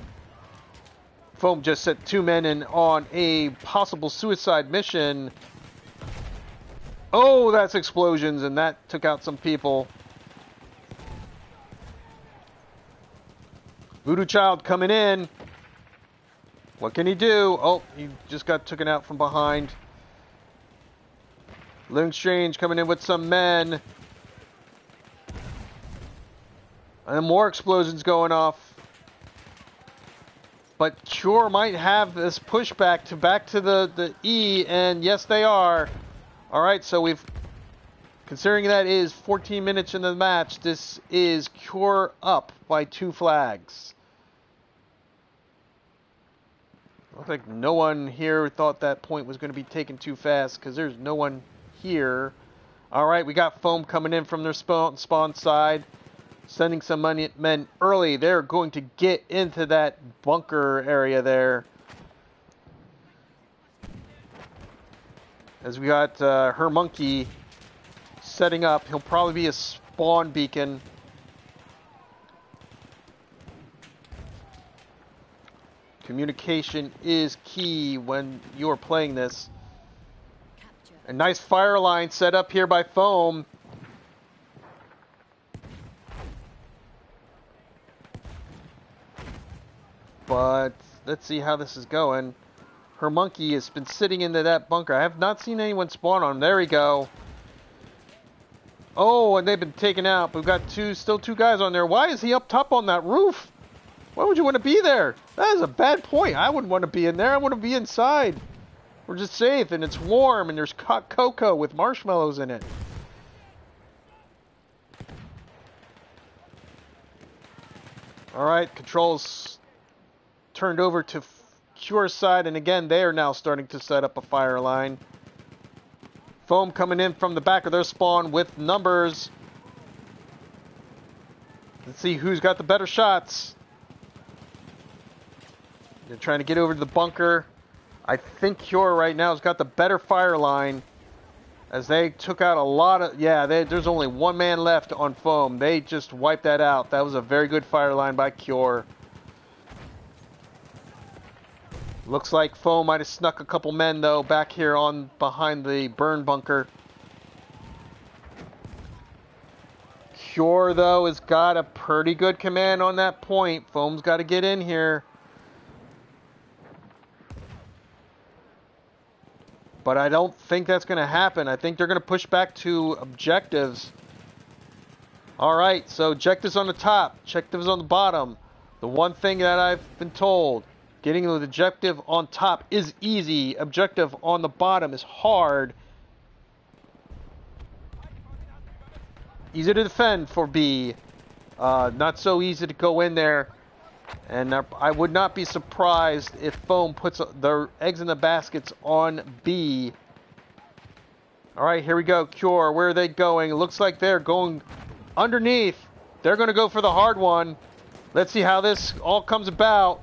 Speaker 1: FoAm just sent 2 men in on a possible suicide mission. Oh, that's explosions, and that took out some people. Voodoo Child coming in. What can he do? Oh, he just got taken out from behind. Living Strange coming in with some men. And more explosions going off. But Cure might have this pushback back to the E, and yes, they are. All right, so we've, considering that is 14 minutes into the match, this is Cure up by 2 flags. Looks like no one here thought that point was going to be taken too fast because there's no one here. All right, we got FoAm coming in from their spawn side, sending some men early. They're going to get into that bunker area there. As we got her monkey setting up. He'll probably be a spawn beacon. Communication is key when you're playing this. A nice fire line set up here by FoAm. But let's see how this is going. Her monkey has been sitting into that bunker. I have not seen anyone spawn on him. There we go. Oh, and they've been taken out. We've got still two guys on there. Why is he up top on that roof? Why would you want to be there? That is a bad point. I wouldn't want to be in there. I want to be inside. We're just safe, and it's warm, and there's hot cocoa with marshmallows in it. Alright, controls turned over to Cure's side, and again, they are now starting to set up a fire line. FoAm coming in from the back of their spawn with numbers. Let's see who's got the better shots. They're trying to get over to the bunker. I think Cure right now has got the better fire line, as they took out a lot of... Yeah, there's only one man left on FoAm. They just wiped that out. That was a very good fire line by Cure. Looks like FoAm might have snuck a couple men, though, back here on behind the burn bunker. Cure, though, has got a pretty good command on that point. FoAm's got to get in here. But I don't think that's going to happen. I think they're going to push back to objectives. Alright, so objectives on the top, objectives on the bottom. The one thing that I've been told, getting the objective on top is easy. Objective on the bottom is hard. Easy to defend for B. Not so easy to go in there. And I would not be surprised if FoAm puts their eggs in the baskets on B. Alright, here we go. Cure, where are they going? It looks like they're going underneath. They're going to go for the hard one. Let's see how this all comes about.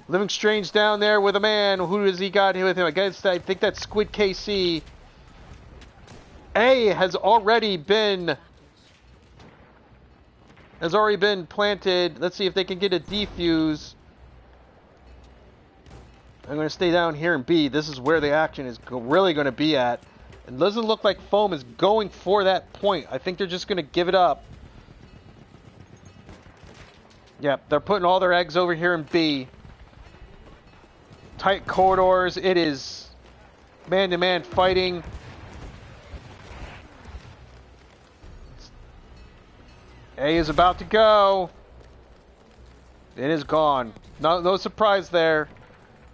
Speaker 1: Living Strange down there with a man. Who does he got here with him? I think that's Squid KC. A has already been planted. Let's see if they can get a defuse. I'm going to stay down here in B. This is where the action is really going to be at. It doesn't look like FoAm is going for that point. I think they're just going to give it up. Yep, they're putting all their eggs over here in B. Tight corridors. It is man-to-man fighting. A is about to go. It is gone. No surprise there.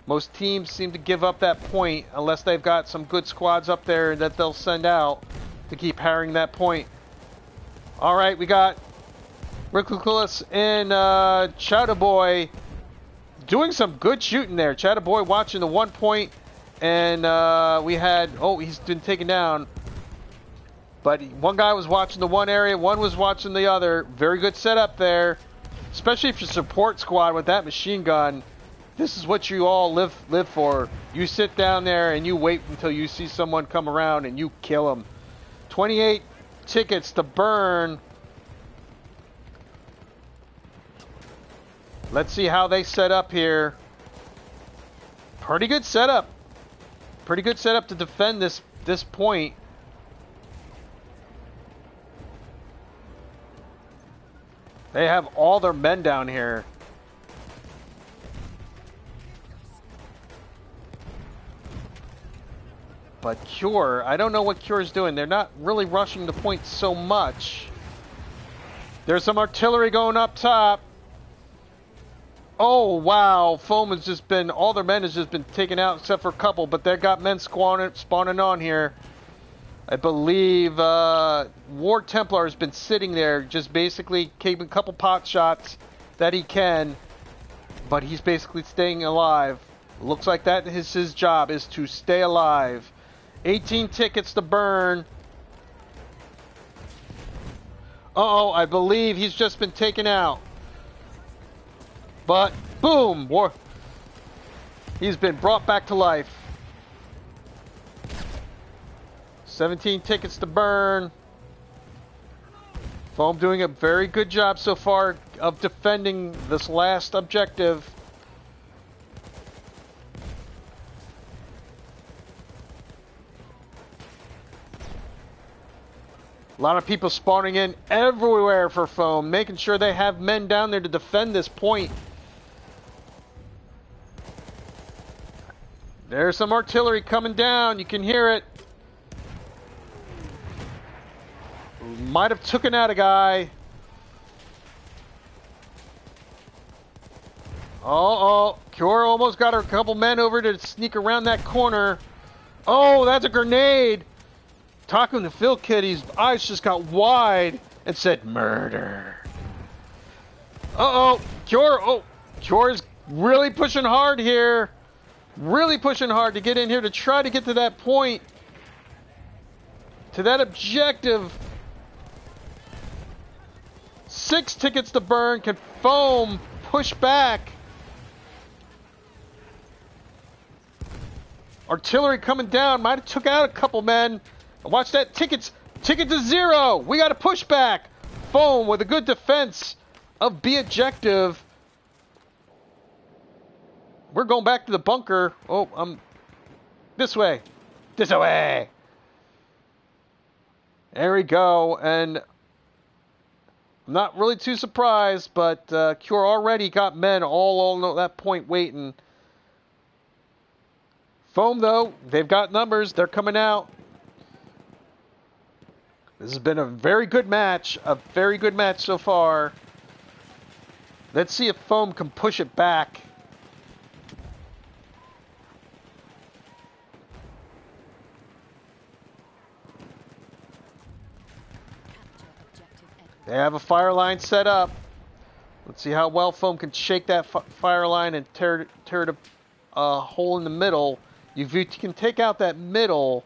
Speaker 1: Most teams seem to give up that point unless they've got some good squads up there that they'll send out to keep harrying that point. Alright, we got Ridiculous and Chowder Boy doing some good shooting there. Chowder Boy watching the 1 point, and we had... Oh, he's been taken down. But one guy was watching the one area, one was watching the other. Very good setup there. Especially if you're support squad with that machine gun. This is what you all live for. You sit down there and you wait until you see someone come around and you kill them. 28 tickets to burn. Let's see how they set up here. Pretty good setup. Pretty good setup to defend this point. They have all their men down here. But Cure, I don't know what Cure's doing. They're not really rushing the point so much. There's some artillery going up top. Oh, wow. FoAm has just been, all their men has just been taken out except for a couple, but they've got men spawning on here. I believe War Templar has been sitting there just basically keeping a couple pot shots that he can, but he's basically staying alive. Looks like that is his job, is to stay alive. 18 tickets to burn. Uh-oh, I believe he's just been taken out. But, boom! He's been brought back to life. 17 tickets to burn. FoAm doing a very good job so far of defending this last objective. A lot of people spawning in everywhere for FoAm, making sure they have men down there to defend this point. There's some artillery coming down. You can hear it. Might have taken out a guy. Oh, Cure almost got a couple men over to sneak around that corner. Oh, that's a grenade. Talking to Phil Kitty's eyes just got wide and said murder. Uh-oh, Cure. Oh, Cure's really pushing hard here. Really pushing hard to get in here to try to get to that point. To that objective. 6 tickets to burn. Can FoAm push back? Artillery coming down. Might have took out a couple men. Watch that. Ticket to 0. We got to push back. FoAm with a good defense of B objective. We're going back to the bunker. Oh, this way. This way. There we go. And I'm not really too surprised, but Cure already got men all on that point waiting. FoAm, though, they've got numbers. They're coming out. This has been a very good match. A very good match so far. Let's see if FoAm can push it back. They have a fire line set up. Let's see how well FoAm can shake that fire line and tear the hole in the middle. If you can take out that middle,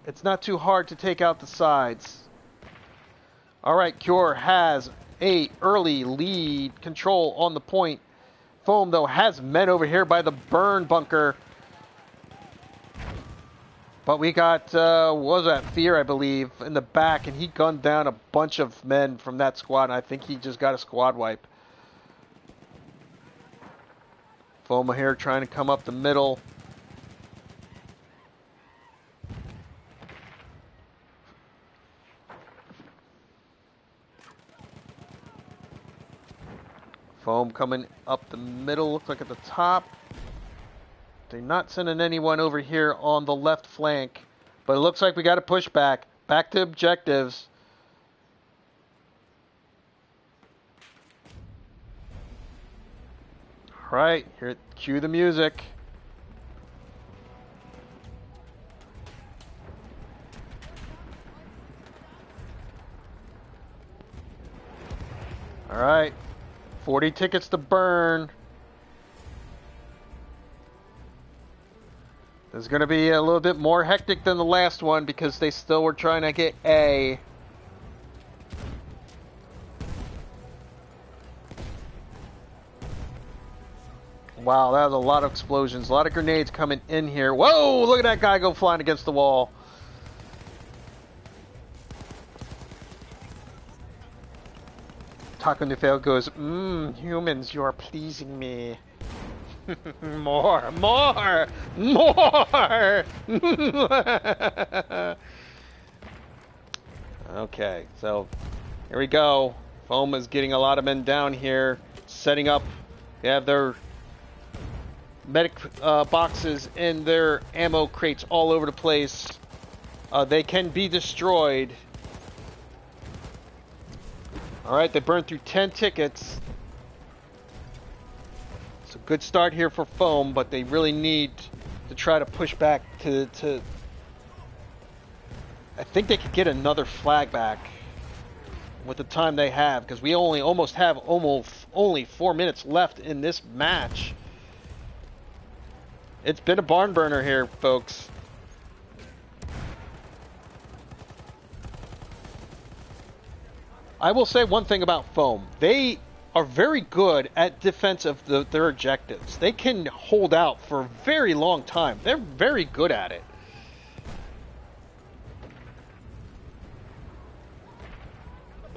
Speaker 1: it's not too hard to take out the sides. Alright, Cure has a early lead control on the point. FoAm, though, has men over here by the burn bunker. But we got, what was that, Fear, I believe, in the back, and he gunned down a bunch of men from that squad, and I think he just got a squad wipe. FoAm here trying to come up the middle. FoAm coming up the middle, looks like at the top. They're not sending anyone over here on the left flank. But it looks like we got to push back. Back to objectives. Alright, here, cue the music. Alright, 40 tickets to burn. This is going to be a little bit more hectic than the last one because they still were trying to get A. Wow, that was a lot of explosions. A lot of grenades coming in here. Whoa, look at that guy go flying against the wall. Taco Nufel goes, humans, you are pleasing me. More, more, more. Okay, so here we go. FoAm is getting a lot of men down here, setting up. They have their medic boxes and their ammo crates all over the place. They can be destroyed. Alright, they burned through 10 tickets. It's a good start here for FoAm, but they really need to try to push back to I think they could get another flag back with the time they have, because we almost have only 4 minutes left in this match. It's been a barn burner here, folks. I will say one thing about FoAm. They are very good at defense of their objectives. They can hold out for a very long time. They're very good at it.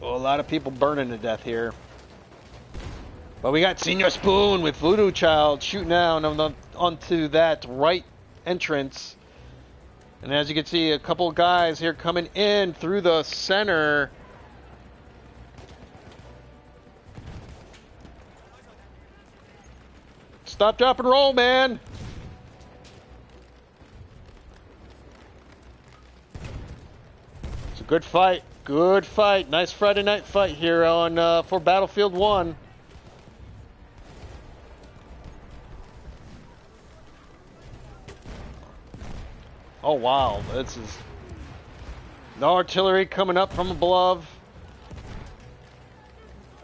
Speaker 1: Well, a lot of people burning to death here. But we got Senior Spoon with Voodoo Child shooting down onto that right entrance. And as you can see, a couple of guys here coming in through the center. Stop, drop, and roll, man. It's a good fight. Good fight. Nice Friday night fight here on for Battlefield 1. Oh, wow. This is the artillery coming up from above.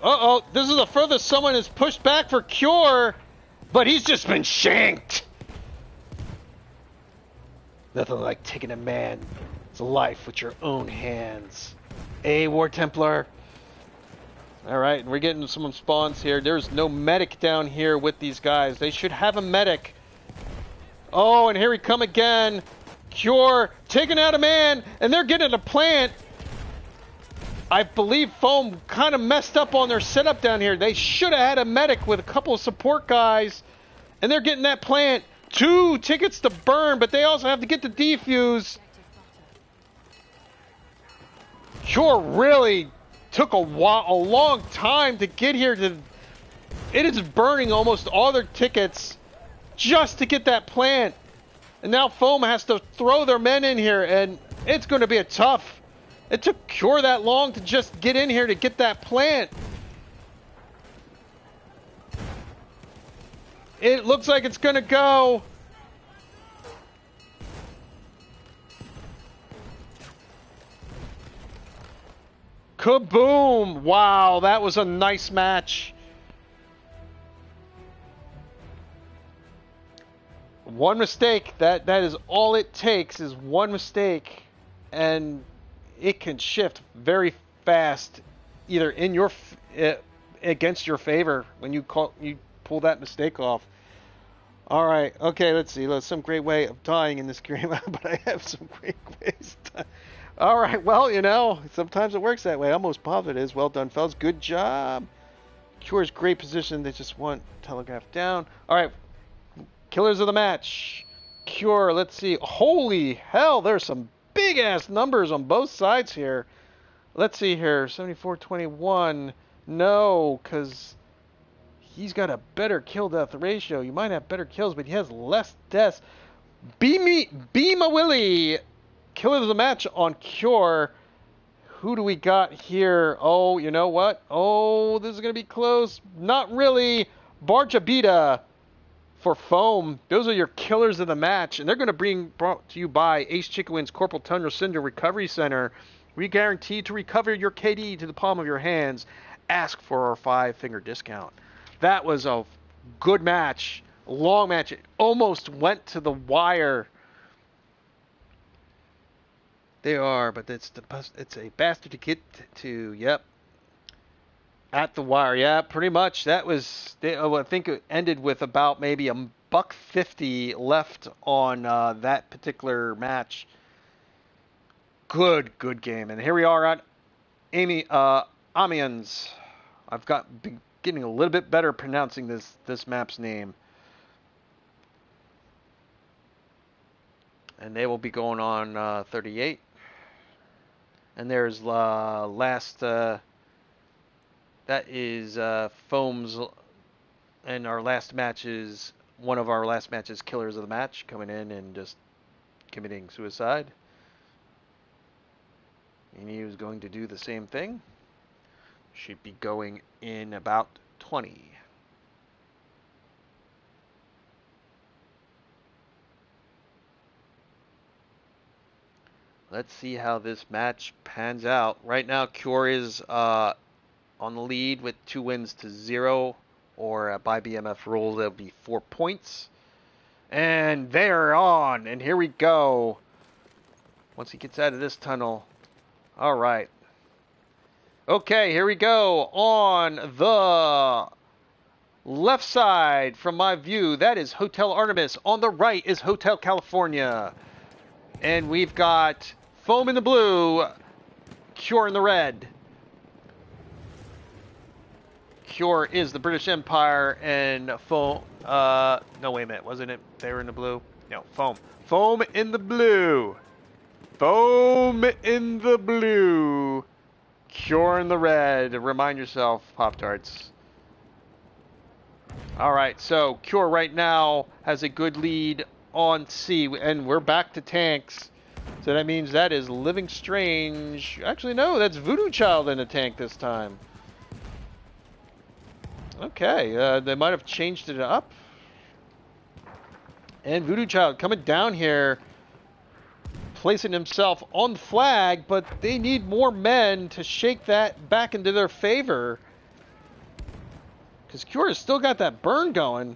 Speaker 1: Uh-oh. This is the furthest someone is pushed back for Cure, but he's just been shanked. Nothing like taking a man's life with your own hands. War Templar. Alright, we're getting some spawns here. There's no medic down here with these guys. They should have a medic. Oh, and here we come again. Cure taking out a man, and they're getting a plant. I believe FoAm kind of messed up on their setup down here. They should have had a medic with a couple of support guys, and they're getting that plant. 2 tickets to burn, but they also have to get the defuse. Cure really took a long time to get here. It is burning almost all their tickets just to get that plant. And now FoAm has to throw their men in here, and it's going to be a tough. It took Cure that long to just get in here to get that plant. It looks like it's going to go. Kaboom! Wow, that was a nice match. One mistake, that is all it takes, is one mistake, and it can shift very fast, either in your against your favor when you pull that mistake off. All right, okay, let's see. There's some great way of dying in this game, but I have some great ways to die. All right, well, you know, sometimes it works that way. I'm almost positive it is. Well done, fellas. Good job. Cure's great position. They just want telegraph down. All right, killers of the match. Cure, let's see. Holy hell, there's some big-ass numbers on both sides here. Let's see here. 74-21. No, because he's got a better kill-death ratio. You might have better kills, but he has less deaths. Beam a Willie. Killer of the match on Cure. Who do we got here? Oh, you know what? Oh, this is going to be close. Not really. Barjabita for FoAm. Those are your killers of the match. And they're going to be brought to you by Ace Chickawin's Corporal Tundra Cinder Recovery Center. We guarantee to recover your KD to the palm of your hands. Ask for our 5-finger discount. That was a good match. A long match. It almost went to the wire. They are, but it's a bastard to get to. Yep. At the wire. Yeah, pretty much. That was. I think it ended with about maybe $1.50 left on that particular match. Good game. And here we are at Amiens. I've been getting a little bit better pronouncing this map's name. And they will be going on 38. And there's last, that is FoAm's, and our last match is, one of our last matches, Killers of the Match, coming in and just committing suicide. And he was going to do the same thing. Should be going in about 20. Let's see how this match pans out. Right now, Cure is on the lead with 2 wins to 0, or by BMF rules, there'll be 4 points. And they're on, and here we go. Once he gets out of this tunnel. All right. Okay, here we go. On the left side from my view, that is Hotel Artemis. On the right is Hotel California. And we've got FoAm in the blue, Cure in the red. Cure is the British Empire, and FoAm, no, wait a minute, wasn't it? They were in the blue? No, FoAm. FoAm in the blue. FoAm in the blue. Cure in the red. Remind yourself, Pop-Tarts. Alright, so Cure right now has a good lead on C, and we're back to tanks. So that means that is Living Strange. Actually, no, that's Voodoo Child in a tank this time. Okay, they might have changed it up. And Voodoo Child coming down here, placing himself on the flag, but they need more men to shake that back into their favor. Because Cure has still got that burn going.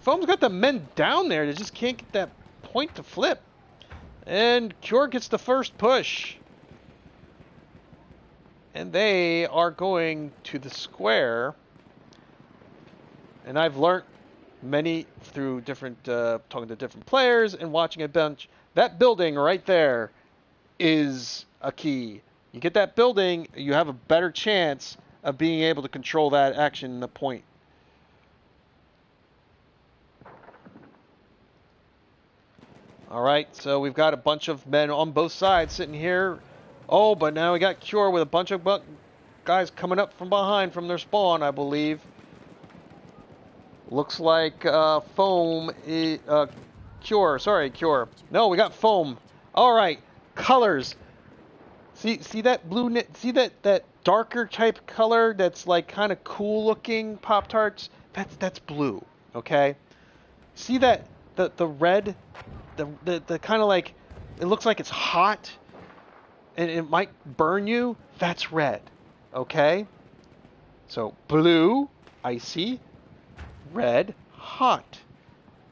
Speaker 1: FoAm's got the men down there. They just can't get that point to flip. And Cure gets the first push. And they are going to the square. And I've learned many through different, talking to different players and watching a bunch. That building right there is a key. You get that building, you have a better chance of being able to control that action in the point. Alright, so we've got a bunch of men on both sides sitting here. Oh, but now we got Cure with a bunch of guys coming up from behind from their spawn, I believe. Looks like FoAm is... Cure, sorry, Cure. No, we got FoAm. Alright, colors. See that blue... See that darker type color that's like kind of cool looking Pop-Tarts? That's blue, okay? See that... The red... The kind of like... It looks like it's hot and it might burn you. That's red, okay? So blue, icy, red, hot.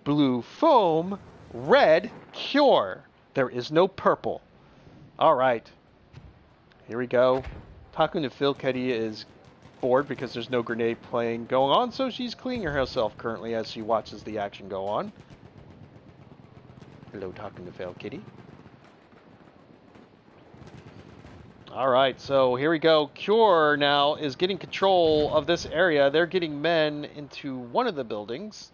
Speaker 1: Blue FoAm, red Cure. There is no purple. All right, here we go. Talking to Phil, Ketty is bored because there's no grenade playing going on, so she's cleaning herself currently as she watches the action go on. Hello, talking to Phil, Kitty. Alright, so here we go. Cure now is getting control of this area. They're getting men into one of the buildings.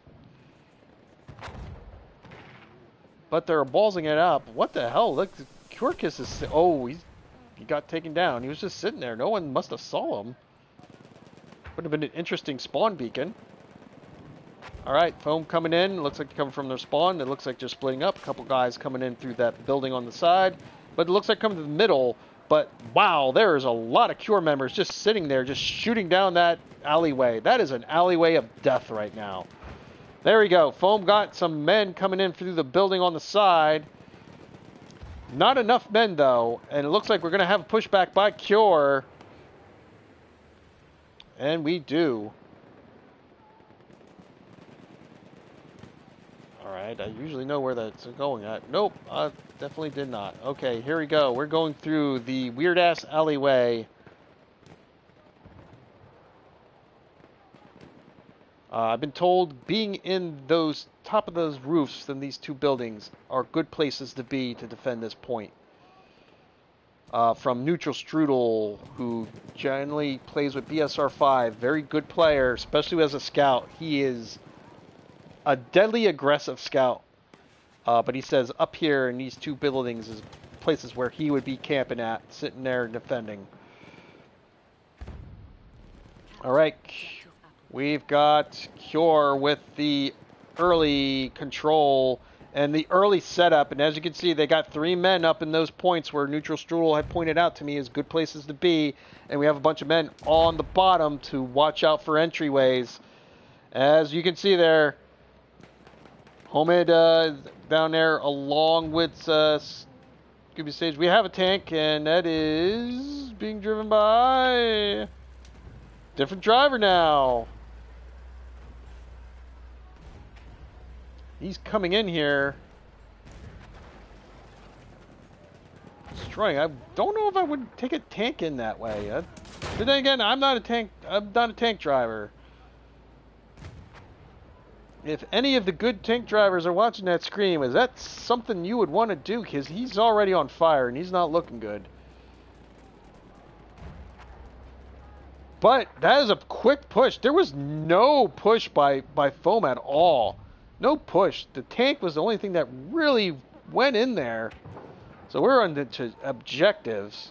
Speaker 1: But they're ballsing it up. What the hell? Look, Cure Kiss is... Oh, he got taken down. He was just sitting there. No one must have saw him. Would have been an interesting spawn beacon. Alright, FoAm coming in. Looks like they're coming from their spawn. It looks like they're splitting up. A couple guys coming in through that building on the side. But it looks like coming to the middle... But, wow, there is a lot of Cure members just sitting there, just shooting down that alleyway. That is an alleyway of death right now. There we go. FoAm got some men coming in through the building on the side. Not enough men, though. And it looks like we're going to have a pushback by Cure. And we do. Alright, I usually know where that's going at. Nope, I definitely did not. Okay, here we go. We're going through the weird-ass alleyway. I've been told being in those top of those roofs in these two buildings are good places to be to defend this point. From Neutral Strudel, who generally plays with BSR5. Very good player, especially as a scout. He is... a deadly aggressive scout. But he says up here in these two buildings is places where he would be camping at, sitting there defending. All right, we've got Cure with the early control and the early setup. And as you can see, they got 3 men up in those points where Neutral Strudel had pointed out to me as good places to be. And we have a bunch of men on the bottom to watch out for entryways. As you can see there, Homid down there along with Scooby Stage. We have a tank, and that is being driven by different driver now. He's coming in here. Destroying. I don't know if I would take a tank in that way. But then again, I'm not a tank driver. If any of the good tank drivers are watching that screen, is that something you would want to do? Because he's already on fire and he's not looking good. But that is a quick push. There was no push by FoAm at all. No push. The tank was the only thing that really went in there. So we're on to objectives.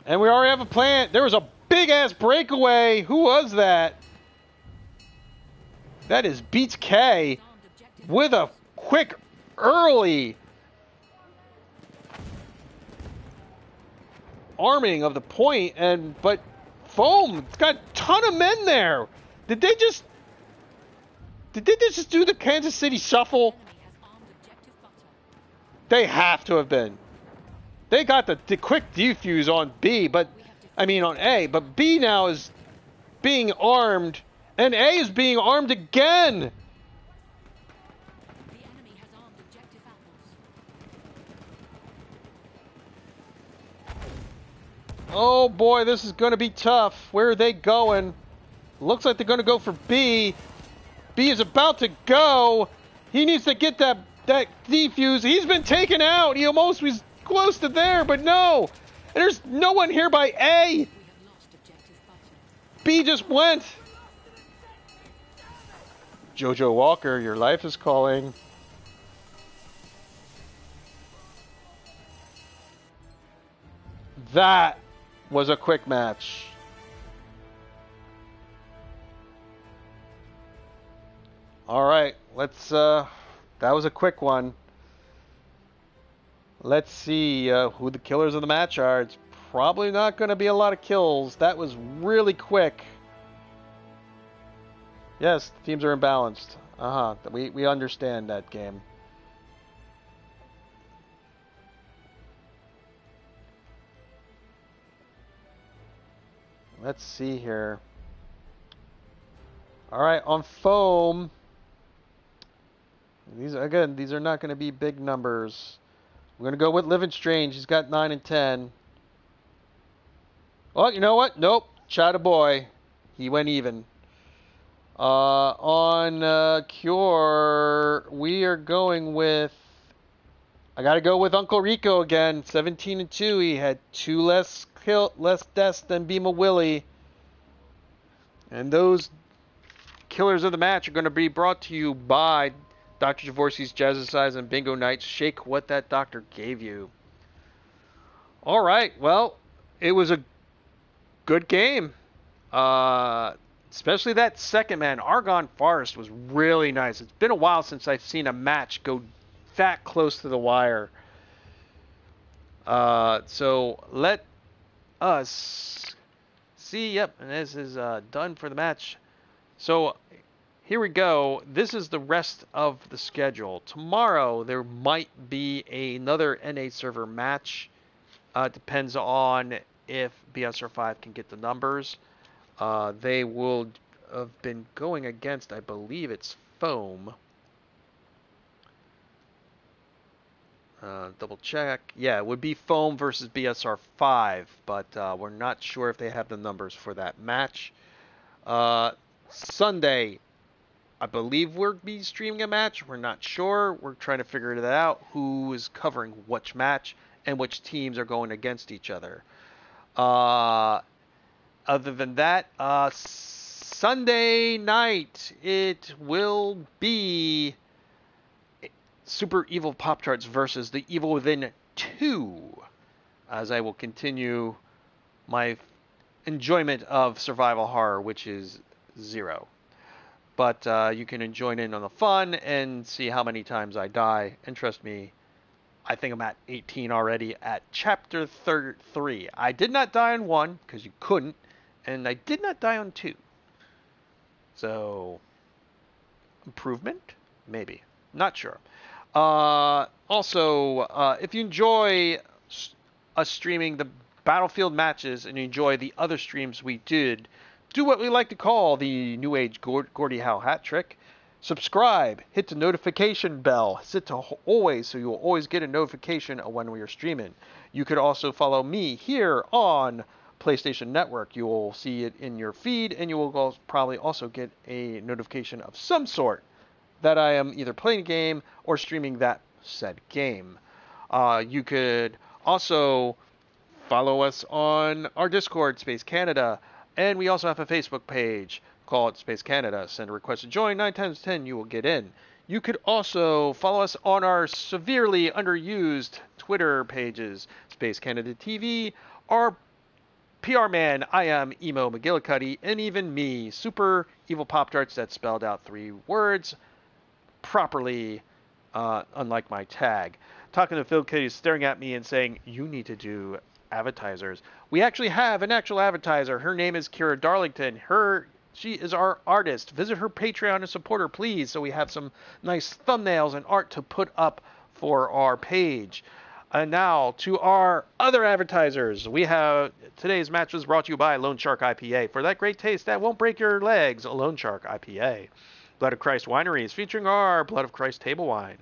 Speaker 1: And we already have a plan. There was a big-ass breakaway. Who was that? That is Beats K with a quick early arming of the point. But FoAm got a ton of men there. Did they just do the Kansas City shuffle? They have to have been. They got the quick defuse on B, but I mean on A, but B now is being armed, and A is being armed again.
Speaker 2: The enemy has armed objective apples.
Speaker 1: Oh boy, this is going to be tough. Where are they going? Looks like they're going to go for B. B is about to go. He needs to get that defuse. He's been taken out. He almost was close to there, but no. And there's no one here by A.
Speaker 2: We have lost objective button.
Speaker 1: B just went. Jojo Walker, your life is calling. That was a quick match. All right, let's that was a quick one. Let's see who the killers of the match are. It's probably not going to be a lot of kills. That was really quick. Yes, the teams are imbalanced. We understand that game. Let's see here. All right, on FoAm. These are not going to be big numbers. We're going to go with Living Strange. He's got 9 and 10. Oh, you know what? Nope. Chata Boy. He went even. On Cure, we are going with... I got to go with Uncle Rico again. 17 and 2. He had 2 less deaths than Beema Willie. And those killers of the match are going to be brought to you by Dr. Javorski's Jazzercise and Bingo Nights. Shake what that doctor gave you. All right. Well, it was a good game. Especially that second man, Argonne Forest, was really nice. It's been a while since I've seen a match go that close to the wire. So let us see. Yep, and this is done for the match. So here we go. This is the rest of the schedule. Tomorrow there might be another NA server match. Depends on if BSR5 can get the numbers. They will have been going against, I believe it's FoAm. Double check. Yeah, it would be FoAm versus BSR5, but we're not sure if they have the numbers for that match. Sunday, I believe we'll be streaming a match. We're not sure. We're trying to figure that out. Who is covering which match and which teams are going against each other. Other than that, Sunday night, it will be Super Evil Pop Tarts versus the Evil Within 2, as I will continue my enjoyment of survival horror, which is 0. But you can join in on the fun and see how many times I die. And trust me, I think I'm at 18 already at chapter 3. I did not die on 1 because you couldn't, and I did not die on 2. So, improvement? Maybe. Not sure. Also, if you enjoy us streaming the Battlefield matches and you enjoy the other streams we did, do what we like to call the New Age Gordie Howe hat trick. Subscribe, hit the notification bell, set to always so you'll always get a notification of when we are streaming. You could also follow me here on PlayStation Network. You will see it in your feed, and you will probably also get a notification of some sort that I am either playing a game or streaming that said game. You could also follow us on our Discord, Space Canada, and we also have a Facebook page called Space Canada. Send a request to join. 9 times 10, you will get in. You could also follow us on our severely underused Twitter pages, Space Canada TV, our PR man, I am Emo McGillicuddy, and even me, Super Evil Pop Tarts, that spelled out 3 words properly, unlike my tag. Talking to Phil Kitty, staring at me and saying, you need to do advertisers. We actually have an actual advertiser. Her name is Kira Darlington. She is our artist. Visit her Patreon and support her, please, so we have some nice thumbnails and art to put up for our page. And now to our other advertisers. We have today's match was brought to you by Lone Shark IPA. For that great taste that won't break your legs, Lone Shark IPA. Blood of Christ Wineries, featuring our Blood of Christ table wine.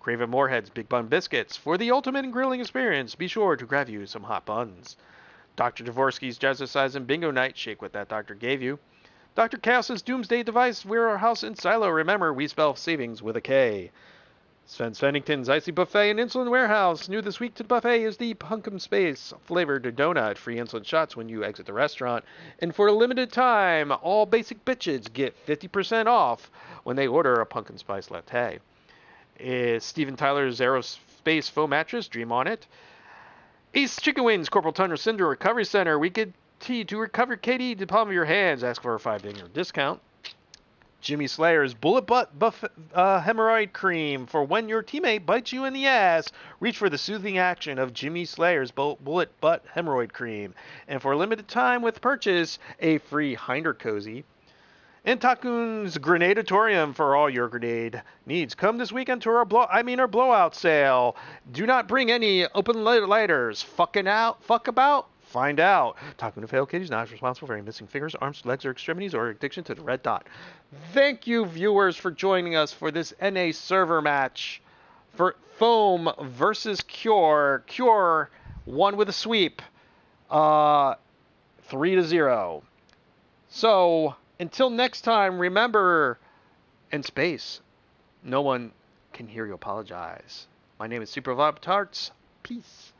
Speaker 1: Craven Moorhead's Big Bun Biscuits. For the ultimate grilling experience, be sure to grab you some hot buns. Dr. Dvorsky's Jazzercise and Bingo Night. Shake what that doctor gave you. Dr. Chaos's Doomsday Device Warehouse and Silo. Remember, we spell savings with a K. Sven Svennington's Icy Buffet and Insulin Warehouse. New this week to the buffet is the Pumpkin Space flavored donut. Free insulin shots when you exit the restaurant. And for a limited time, all basic bitches get 50% off when they order a pumpkin spice latte. It's Steven Tyler's Aerospace Foam Mattress. Dream on it. Ace Chicken Wings, Corporal Thunder Cinder Recovery Center. We get tea to recover KD to the palm of your hands. Ask for a $5 discount. Jimmy Slayer's Bullet Butt Hemorrhoid Cream. For when your teammate bites you in the ass, reach for the soothing action of Jimmy Slayer's Bullet Butt Hemorrhoid Cream. And for a limited time with purchase, a free Hinder Cozy. And Takun's Grenadatorium for all your grenade needs. Come this weekend to our blowout sale. Do not bring any open lighters. Fuck about. Find out. Talking to Fail Kitty is not responsible for any missing fingers, arms, legs, or extremities, or addiction to the red dot. Thank you, viewers, for joining us for this NA server match for FoAm versus Cure. Cure won with a sweep, 3-0. So until next time, remember, in space, no one can hear you apologize. My name is Super Tarts. Peace.